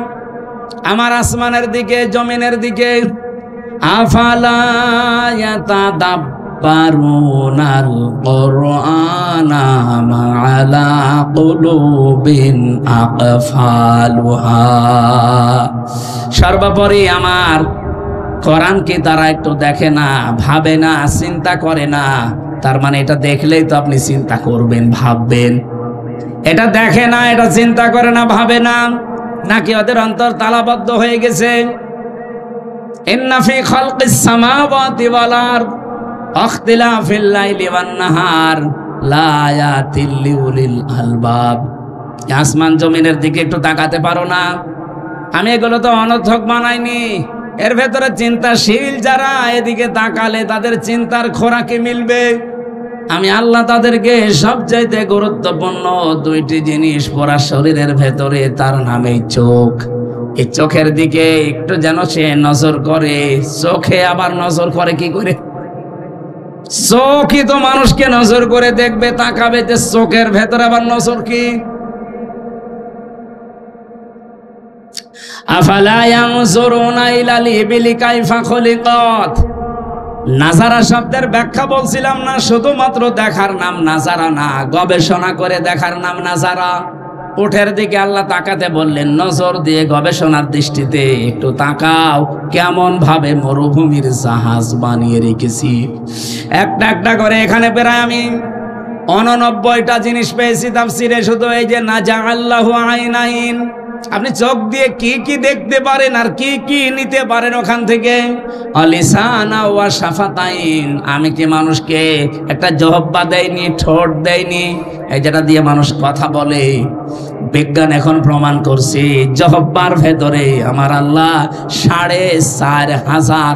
আমার আসমানের দিকে, জমিনের দিকে। আফালা ইয়াতাদাব্বারুনাল কুরআনা মা আলা কুলুবিন আকফালুহা। সর্বোপরি আমার কোরআনকে তারা একটু দেখে না, ভাবে না, চিন্তা করে না। তার মানে এটা দেখলেই তো আপনি চিন্তা করবেন, ভাববেন। এটা দেখে না, এটা চিন্তা করে না, ভাবে না, নাকি ওদের অন্তর তালাবদ্ধ হয়ে গেছে? ইন্না ফি খালকিস সামাওয়াতি ওয়াল আরদ ইখতিলাফিল লাইলি ওয়ান নাহার লায়াতিল লিউলিল আলবাব। আসমান জমিনের দিকে একটু তাকাতে পারো না? আমি এগুলো তো অনর্থক বানাইনি। এর ভেতরে চিন্তাশীল যারা এদিকে তাকালে তাদের চিন্তার খোরাকে মিলবে। আমি আল্লাহ তাদেরকে সবচাইতে গুরুত্বপূর্ণ দুইটি জিনিস পড়া শরীরের ভেতরে, তার নামেই চোখ। এই চোখের দিকে একটু যেন সে নজর করে। চোখে আবার নজর করে কি করে? চোখই তো মানুষকে নজর করে দেখবে, তাকাবে, যে চোখের ভেতরে আবার নজর কি? আফালা ইয়ানজুরুনা ইলাল ইবিলি কাইফা খুলিকাত। নাজারা শব্দের ব্যাখ্যা বলছিলাম না, শুধুমাত্র দেখার নাম নাজারা না, গবেষণা করে দেখার নাম নাজারা। উঠের দিকে আল্লাহ তাকাতে বললেন, নজর দিয়ে গবেষণার দৃষ্টিতে একটু তাকাও, কেমন ভাবে মরুভূমির জাহাজ বানিয়ে রেখেছি। একটা একটা করে এখানে প্রায় আমি 89টা জিনিস পেয়েছি তাফসিরে। শুধু এই যে নাজাআল্লাহু আইনাইন, আপনি চোখ দিয়ে কি কি দেখতে পারেন আর কি কি নিতে পারেন ওখান থেকে। আলিসানা ওয়া শাফাতাইন, আমি কি মানুষকে একটা জিহ্বা দেয়নি, ঠোঁট দেয়নি, এই যেটা দিয়ে মানুষ কথা বলে? বিজ্ঞান এখন প্রমাণ করছে জিহ্বার ভেতরে আমার আল্লাহ 4500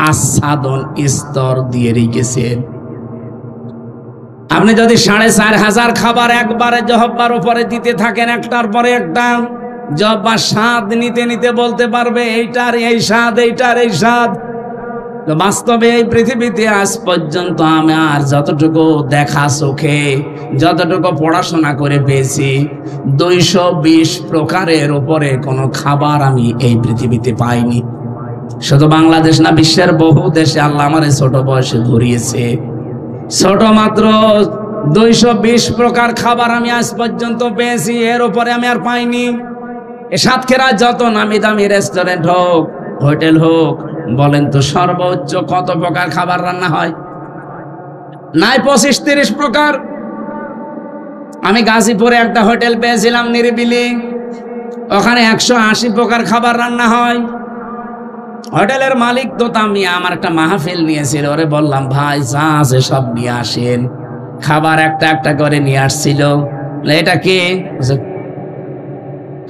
আচ্ছাদন স্তর দিয়ে রেখেছেন। আপনি যদি 4500 খাবার একবারে জিহ্বার উপরে দিতে থাকেন, একটার পরে একটা, জিহ্বা স্বাদ নিতে নিতে বলতে পারবে এইটার এই স্বাদ, এইটার এই স্বাদ। বাস্তবে এই পৃথিবীতে আজ পর্যন্ত আমার যতটুকু দেখা চোখে, যতটুকু পড়াশোনা করে পেয়েছি, 220 প্রকারের উপরে কোনো খাবার আমি এই পৃথিবীতে পাইনি। শুধু বাংলাদেশ না, বিশ্বের বহু দেশে আল্লাহ আমার ছোট বয়সে ঘুরিয়েছে। ছোট মাত্র 220 প্রকার খাবার আমি আজ পর্যন্ত পেয়েছি, এর উপরে আমি আর পাইনি। সাতক্ষীরা যত নামি দামি রেস্টুরেন্ট হোক, হোটেল হোক, বলেন তো সর্বোচ্চ কত প্রকার খাবার রান্না হয়? নাই 25-30 প্রকার। আমি গাজীপুরে একটা হোটেল পেয়েছিলাম নিরিবিলি, ওখানে 180 প্রকার খাবার রান্না হয়। হোটেলের মালিক তো তামিয়া আমার একটা মাহফিল নিয়েছিল, ওরে বললাম ভাই যা আছে সব নিয়ে আসেন। খাবার একটা একটা করে নিয়ে আসছিল। এটা কি?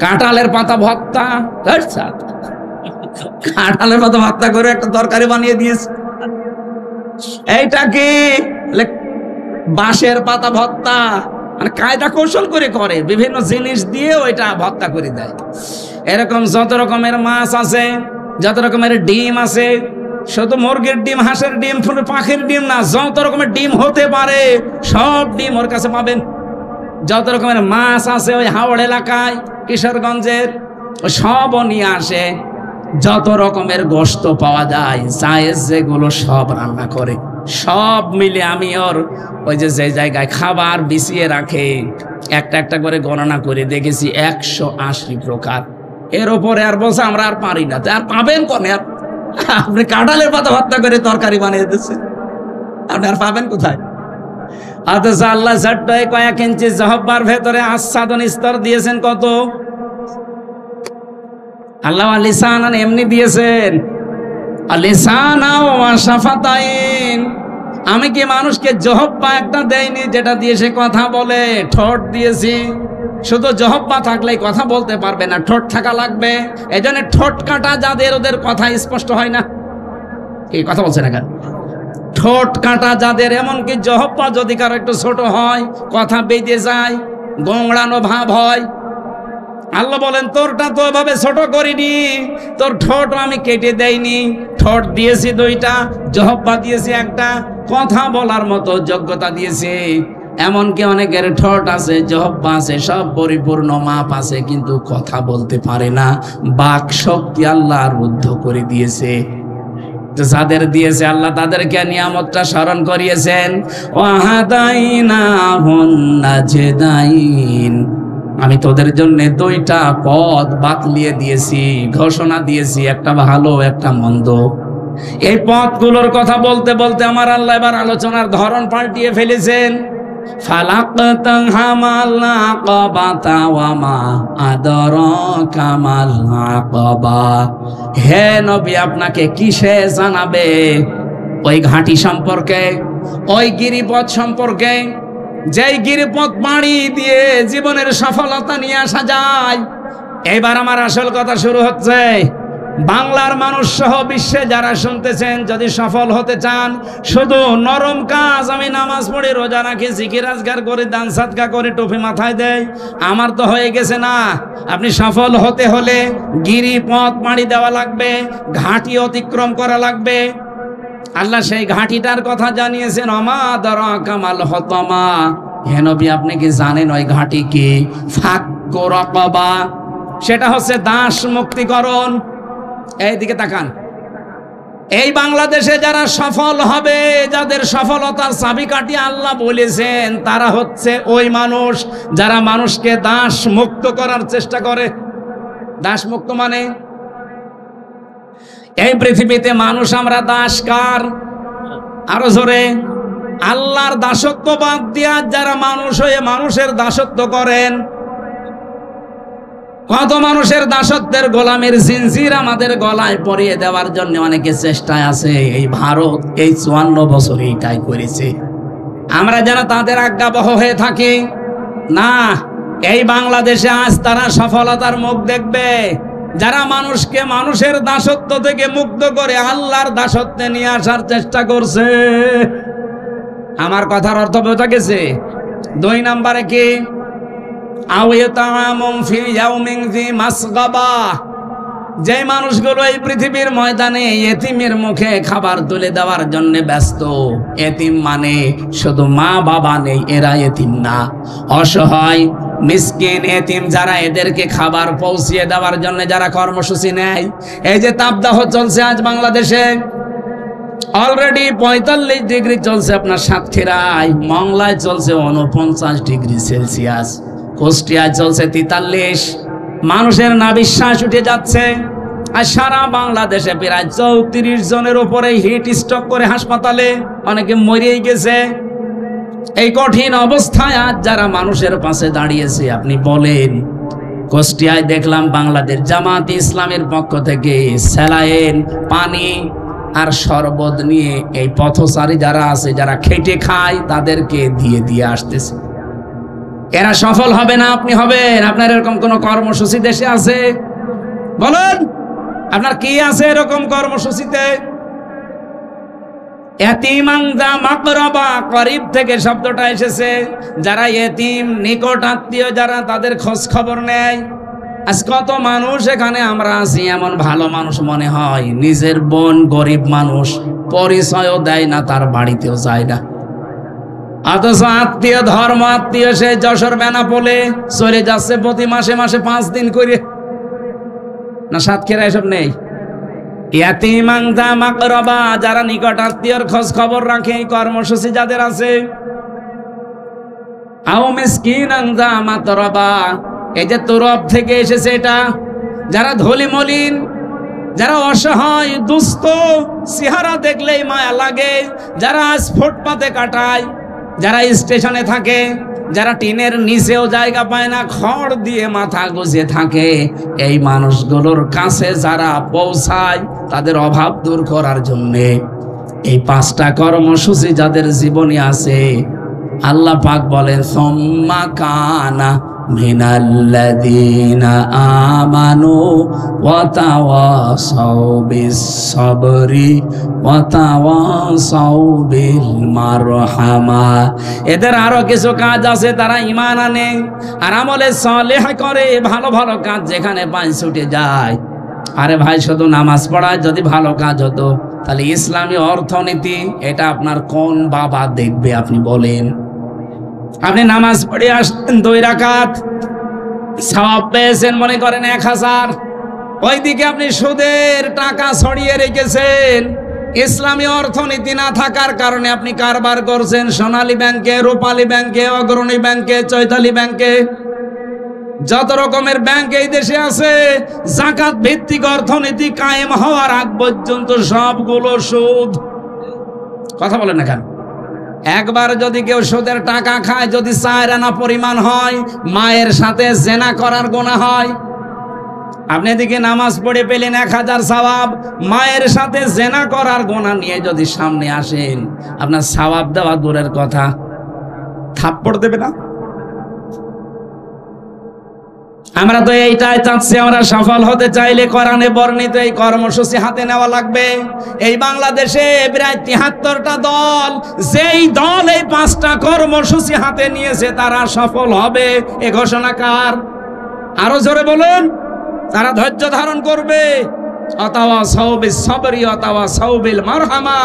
কাঁঠালের পাতা ভর্তা। কাঁঠালের পাতা ভর্তা করে একটা তরকারি বানিয়ে দিয়েছে। এইটা কি? বাঁশের পাতা ভর্তা। মানে কায়দা কৌশল করে করে, বিভিন্ন জিনিস দিয়ে ওইটা ভর্তা করে দেয়। এরকম যত রকমের মাছ আছে, যত রকমের ডিম আছে, শুধু মুরগির ডিম, হাঁসের ডিম, পাখির ডিম না, যত রকমের ডিম হতে পারে সব ডিম ওর কাছে পাবেন। যত রকমের মাছ আছে ওই হাওড় এলাকায়, কিশোরগঞ্জের, সবও নিয়ে আসে। যত রকমের গোশত পাওয়া যায়, জায়েজ যেগুলো, সব রান্না করে। সব মিলে আমি ওর ওই যে জায়গায় খাবার বিছিয়ে রাখে, একটা একটা করে গণনা করে দেখেছি 180 প্রকার। এর উপরে আর বলছে আমরা আর পারি না। আর পাবেন কোনে? আপনি কাঁঠালের পাতা ভর্তা করে তরকারি বানিয়ে দিচ্ছেন, আপনি আর পাবেন কোথায়? অথচ আল্লাহ ঝট্টায় কয়েক ইঞ্চি জিহ্বার ভেতরে আচ্ছাদন স্তর দিয়েছেন কত? আল্লাহ লিসানান এমনি দিয়েছেন, লিসানা ওয়া শাফাতাইন। আমি কি মানুষকে জিহ্বা একটা দেইনি যেটা দিয়ে সে কথা বলে? ঠোঁট দিয়েছি। শুধু জিহ্বা থাকলেই কথা বলতে পারবে না, ঠোঁট থাকা লাগবে। এই জন্য ঠোঁট কাটা যাদের, ওদের কথা স্পষ্ট হয় না। এই কথা বলছে না কেন? ঠোঁট কাটা যাদের, এমনকি জিহ্বা যদি কারো একটু ছোট হয়, কথা বেঁধে যায়, গোংড়ানো ভাব হয়। আল্লাহ বলেন তোরটা তো এভাবে ছোট করিনি, তোর ঠোঁট আমি কেটে দেইনি, ঠোঁট দিয়েছি দুইটা, জিহ্বা দিয়েছি একটা, কথা বলার মতো যোগ্যতা দিয়েছি। এমনকি অনেকের ঠোঁট আছে, জিহ্বা আছে, সব পরিপূর্ণ মাপ আছে, কিন্তু কথা বলতে পারে না। বাক শক্তি আল্লাহ রুদ্ধ করে দিয়েছে। যাদের দিয়েছে আল্লাহ তাদেরকে নিয়ামতটা স্মরণ করিয়েছেন। ওয়াহাদাইনাহুন নাজদাইন, আমি তোদের জন্য দুইটা পথ বাতলিয়ে দিয়েছি, ঘোষণা দিয়েছি, একটা ভালো একটা মন্দ। এই পথগুলোর কথা বলতে বলতে আমার আল্লাহ এবার আলোচনার ধরন পাল্টিয়ে ফেলেছেন। ফালাকতাহামাল আকাবাতা ওয়া মা আদরাকা মাল আকাবা, হে নবী আপনাকে কিসে জানাবে? ওই ঘাঁটি সম্পর্কে, ওই গিরিপথ সম্পর্কে, যেই গিরিপথ বাড়ি দিয়ে জীবনের সফলতা নিয়ে আসা যায়। এইবার আমার আসল কথা শুরু হচ্ছে। বাংলার মানুষ সহ বিশ্বে যারা শুনতেছেন, যদি সফল হতে চান, শুধু নরম কাজ, আমি নামাজ পড়ি, রোজা রাখি, জিকির আজগার করি, দান সাদকা করি, টুপি মাথায় দেয়, আমার তো হয়ে গেছে না। আপনি সফল হতে হলে গিরিপথ পাড়ি দেওয়া লাগবে, ঘাঁটি অতিক্রম করা লাগবে। আল্লাহ সেই ঘাঁটিটার কথা জানিয়েছেন। ওমা আদরাকা মাল হতমা, হে নবী আপনি কি জানেন ওই ঘাঁটি কি? ফাক্কু রাকাবা, সেটা হচ্ছে দাস মুক্তিকরণ। এইদিকে তাকান। এই বাংলাদেশে যারা সফল হবে, যাদের সফলতার চাবিকাঠি আল্লাহ বলেছেন, তারা হচ্ছে ওই মানুষ যারা মানুষকে দাস মুক্ত করার চেষ্টা করে। দাস মুক্ত মানে এই পৃথিবীতে মানুষ আমরা দাস কার? আরো জোরে, আল্লাহর দাসত্ব বাদ দিয়া যারা মানুষ হয়ে মানুষের দাসত্ব করেন। কত মানুষের দাসত্বের গোলামের জিনজির আমাদের গলায় পরিয়ে দেওয়ার জন্য অনেকে চেষ্টায় আছে। এই ভারত এই 54 বছর এইটাই করেছে। আমরা যেন তাদের আজ্ঞাবহ হয়ে থাকি না। এই বাংলাদেশে আজ তারা সফলতার মুখ দেখবে, যারা মানুষকে মানুষের দাসত্ব থেকে মুক্ত করে আল্লাহর দাসত্বে নিয়ে আসার চেষ্টা করছে। আমার কথার অর্থ বোঝা গেছে? 2 নম্বরে কি? যে মানুষগুলো এই পৃথিবীর ময়দানে এতিমের মুখে খাবার তুলে দেওয়ার জন্য ব্যস্ত। এতিম মানে শুধু মা বাবা নেই, এরা এতিম না, অসহায় মিসকিন এতিম যারা, এদেরকে খাবার পৌঁছিয়ে দেওয়ার জন্য যারা কর্মসূচি নেয়। এই যে তাপদাহ চলছে আজ বাংলাদেশে, অলরেডি 45 ডিগ্রি চলছে আপনার সাতক্ষীরায়, মংলায় চলছে 49 ডিগ্রি সেলসিয়াস, কুষ্টিয়ায় চলছে 43। মানুষের নাভিশ্বাস উঠে যাচ্ছে। আর সারা বাংলাদেশে প্রায় 34 জনের উপরে হিট স্ট্রোক করে হাসপাতালে, অনেকে মরেই গেছে। এই কঠিন অবস্থায় আজ যারা মানুষের পাশে দাঁড়িয়েছে, আপনি বলেন। কুষ্টিয়ায় দেখলাম বাংলাদেশ জামাত ইসলামের পক্ষ থেকে স্যালাইন, পানি আর শরবত নিয়ে এই পথচারী যারা আছে, যারা খেটে খায়, তাদেরকে দিয়ে আসতেছে। এরা সফল হবে না, আপনি হবেন। আপনার এরকম কোন কর্মসূচি দেশে আছে? বলেন, আপনার কি আছে এরকম কর্মসূচিতে? এতিমাংদা মাকরাবা, করিব থেকে শব্দটা এসেছে। যারা এতিম, নিকট আত্মীয় যারা, তাদের খোঁজ খবর নেয়। আজ কত মানুষ এখানে আমরা আছি, এমন ভালো মানুষ মনে হয়, নিজের বোন গরিব মানুষ, পরিচয়ও দেয় না, তার বাড়িতেও যায় না। অথচ আত্মীয়, ধর্ম আত্মীয়, সে যশোর বেনাপোলে চলে যাচ্ছে প্রতি মাসে মাসে 5 দিন করে। না সাতক্ষীরা এসব নেই? ইয়াতিমাংদা মাকরাবা, যারা নিকট আত্মীয়র খোঁজ খবর রাখে, এই কর্মসূচি যাদের আছে। আও মিসকিনাংদা মাতরাবা, এই যে তরফ থেকে এসেছে এটা, যারা ধলি মলিন, যারা অসহায় দুস্থ, চেহারা দেখলেই মায়া লাগে, যারা আজ ফুটপাতে কাটায়, যারা স্টেশনে থাকে, যারা টিনের নিচেও জায়গা পায় না, খড় দিয়ে মাথা গুজে থাকে, এই মানুষগুলোর কাছে যারা পৌঁছায়, তাদের অভাব দূর করার জন্য এই 5টা কর্মসূচি যাদের জীবনে আছে, আল্লাহ পাক বলেন সুম্মা কানা মিনাল্লাযীনা আমানু ওয়া তাওয়াসাউ বিস-সাবরি ওয়া তাওয়াসাউ বিল মারহামা। এদের আরো কিছু কাজ আছে, তারা ঈমান আনে আর আমলে সালেহ করে, ভালো ভালো কাজ যেখানে পায় ছুটে যায়। আরে ভাই, শুধু নামাজ পড়ায় যদি ভালো কাজ হতো তাহলে ইসলামী অর্থনীতি এটা আপনার কোন বাবা দেখবে আপনি বলেন? আপনি নামাজ পড়ে আসতেন 2 রাকাত, সওয়াব পেয়েছেন মনে করেন 1000, ওইদিকে আপনি সুদের টাকা ছড়িয়ে রেখেছেন। ইসলামী অর্থনীতি না থাকার কারণে আপনি কারবার করছেন সোনালী ব্যাংকে, রূপালী ব্যাংকে, অগ্রণী ব্যাংকে, চৈতালি ব্যাংকে, যত রকমের ব্যাংক এই দেশে আছে। যাকাত ভিত্তিক অর্থনীতি কায়েম হওয়ার আগ পর্যন্ত সবগুলো সুদ। কথা বলেন না কেন? একবার যদি কেউ সুদের টাকা খায়, যদি 4 আনা পরিমাণ হয়, মায়ের সাথে জেনা করার গুনাহ হয়। আপনি এদিকে নামাজ পড়ে পেলেন 1000 সওয়াব, মায়ের সাথে জেনা করার গুনাহ নিয়ে যদি সামনে আসেন, আপনার সওয়াব দেওয়া দূরের কথা, থাপ্পড় দেবে না? আমরা তো এইটাই চাচ্ছি, আমরা সফল হতে চাইলে কোরআনে বর্ণিত এই কর্মসূচি হাতে নেওয়া লাগবে। এই বাংলাদেশে প্রায় 73টা দল, যেই দল এই 5টা কর্মসূচি হাতে নিয়েছে তারা সফল হবে, এ ঘোষণা কার? আরো জোরে বলুন। তারা ধৈর্য ধারণ করবে, ওয়াতাওয়াসাউ বিস-সাবরি ওয়াতাওয়াসাউ বিল মারহামা,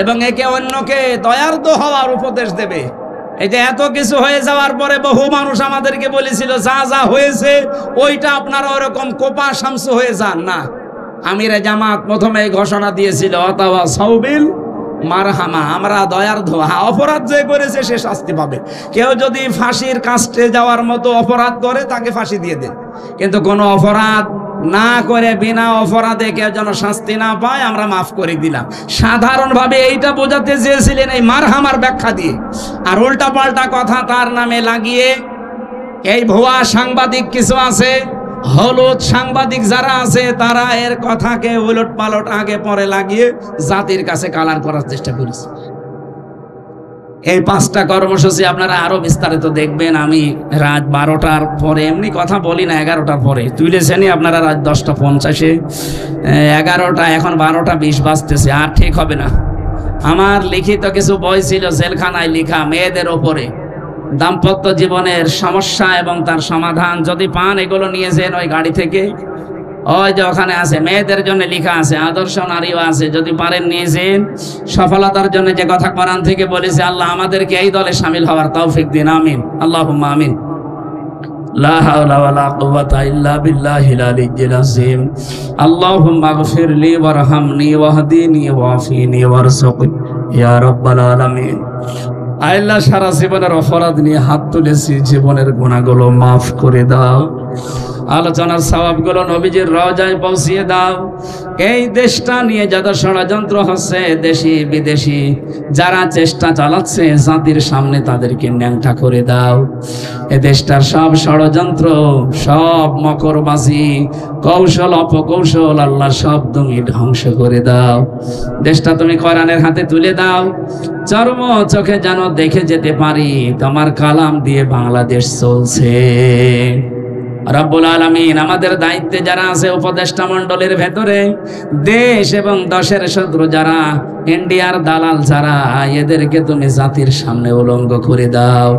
এবং একে অন্যকে দয়ার্দ হওয়ার উপদেশ দেবে। এই যে এত কিছু হয়ে যাওয়ার পরে বহু মানুষ আমাদেরকে বলেছিল যা যা হয়েছে ওইটা আপনারা ওরকম কোপা শামসু হয়ে যান না। আমিরে জামাত প্রথমে ঘোষণা দিয়েছিল ওয়াতাওয়াসাউ বিল মারহামা, আমরা দয়ার্দ। হ্যাঁ, অপরাধ যে করেছে সে শাস্তি পাবে। কেউ যদি ফাঁসির কাস্টে যাওয়ার মতো অপরাধ করে তাকে ফাঁসি দিয়ে দেন, কিন্তু কোনো অপরাধ না করে বিনা অপরাধে কেউ যেন শাস্তি না পায় আমরা মাফ করে দিলাম। সাধারণভাবে এইটা বোঝাতে চেয়েছিলেন এই মারহামার ব্যাখ্যা দিয়ে, আর উল্টা পাল্টা কথা তার নামে লাগিয়ে এই ভুয়া সাংবাদিক কিছু আছে, হলুদ সাংবাদিক যারা আছে, তারা এর কথাকে উলট পালট আগে পরে লাগিয়ে জাতির কাছে কালার করার চেষ্টা করেছে। এই 5টা কর্মসূচি আপনারা আরো বিস্তারিত দেখবেন। আমি রাত 12টার পরে এমনি কথা বলি না, 11টার পরে তুলেছেনই আপনারা রাত 10:50, 11টা, এখন 12:20 বাজতেছে, আর ঠিক হবে না। আমার লিখিত কিছু বই ছিল জেলখানায় লেখা মেয়েদের ওপরে, দাম্পত্য জীবনের সমস্যা এবং তার সমাধান। যদি পান এগুলো নিয়েছেন ওই গাড়ি থেকে, ওই যে ওখানে আছে, মেয়েদের জন্য লেখা আছে, আদর্শ নারীও আছে, যদি পারেন নিয়েছেন। সফলতার জন্য যে কথা কোরআন থেকে বলেছে, আল্লাহ আমাদেরকে এই দলে শামিল হওয়ার তৌফিক দিন, আমিন, আল্লাহুম্মা আমিন। লা হাওলা ওয়ালা কুওয়াতা ইল্লা বিল্লাহিল আলিয়্যিল আযীম। আল্লাহুম্মা গফিরলি ওয়ারহামনি ওয়াহদিনি ওয়াফিনি ওয়ারযুকনি ইয়া রাব্বাল আলামিন। আল্লাহ, সারা জীবনের অপরাধ নিয়ে হাত তুলেছি, জীবনের গুনাহগুলো মাফ করে দাও। আলোচনার সওয়াবগুলো নবীজির রওজায় পৌঁছিয়ে দাও। এই দেশটা নিয়ে যত ষড়যন্ত্র হচ্ছে, দেশি বিদেশি যারা চেষ্টা চালাচ্ছে জাতির সামনে, তাদেরকে ন্যাংটা করে দাও। এ দেশটার সব ষড়যন্ত্র, সব মকরবাজি, কৌশল অপকৌশল, আল্লাহ সব তুমি ধ্বংস করে দাও। দেশটা তুমি কোরআনের হাতে তুলে দাও। চর্ম চোখে যেন দেখে যেতে পারি তোমার কালাম দিয়ে বাংলাদেশ চলছে। রব্বুল আলামিন, আমাদের দায়িত্বে যারা আছে উপদেষ্টা মণ্ডলের ভেতরে, দেশ এবং দেশের শত্রু যারা, ইন্ডিয়ার দালাল যারা, এদেরকে তুমি জাতির সামনে উলঙ্গ করে দাও,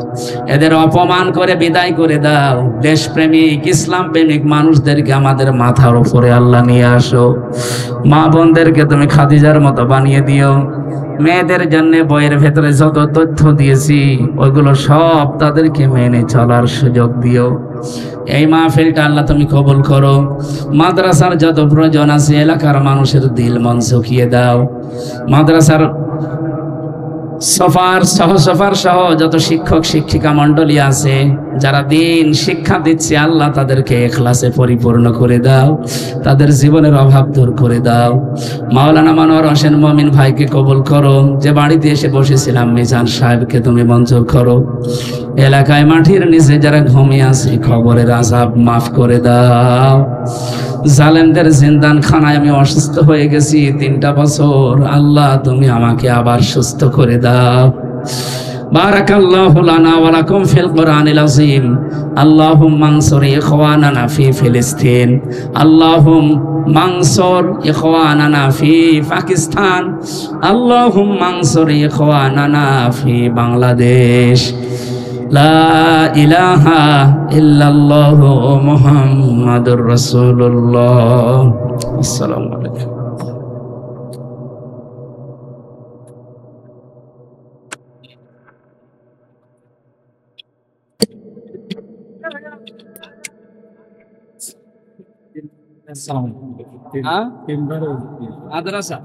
এদের অপমান করে বিদায় করে দাও। দেশপ্রেমিক ইসলাম প্রেমিক মানুষদেরকে আমাদের মাথার উপরে আল্লাহ নিয়ে আসো। মা বোনদেরকে তুমি খাদিজার মতো বানিয়ে দিও। মেয়েদের জন্য বইয়ের ভেতরে যত তথ্য দিয়েছি ওইগুলো সব তাদেরকে মেনে চলার সুযোগ দিও। এই মাহফিলটা আল্লাহ তুমি কবুল করো। মাদ্রাসার যত প্রয়োজন আছে, এলাকার মানুষের দিল মন ঝুঁকিয়ে দাও। মাদ্রাসার সফার সহ যত শিক্ষক শিক্ষিকা মণ্ডলী আছে যারা দিন শিক্ষা দিচ্ছে, আল্লাহ তাদেরকে ইখলাসে পরিপূর্ণ করে দাও, তাদের জীবনের অভাব দূর করে দাও। মাওলানা মনোয়ার হোসেন মমিন ভাইকে কবুল করো, যে বাড়িতে এসে বসেছিলাম মিজান সাহেবকে তুমি মঞ্জুর করো। এলাকায় মাটির নিচে যারা ঘুমিয়ে আছে, খবরের আযাব মাফ করে দাও। জালেমদের জিন্দান খানায় আমি অসুস্থ হয়ে গেছি 3টা বছর, আল্লাহ তুমি আমাকে আবার সুস্থ করে দাও। বারাকাল্লাহু লানা ওয়া লাকুম ফিল কুরআনিল আযীম। আল্লাহুম্মা আনসুর ইখওয়ানানা ফি ফিলিস্তিন, আল্লাহুম্মা আনসুর ইখওয়ানানা ফি পাকিস্তান, আল্লাহুম্মা আনসুর ইখওয়ানানা ফি বাংলাদেশ। লা ইলাহা ইল্লাল্লাহু মুহাম্মাদুর রাসূলুল্লাহ। আসসালামু আলাইকুম। আসসালামু আলাইকুম। মাদ্রাসা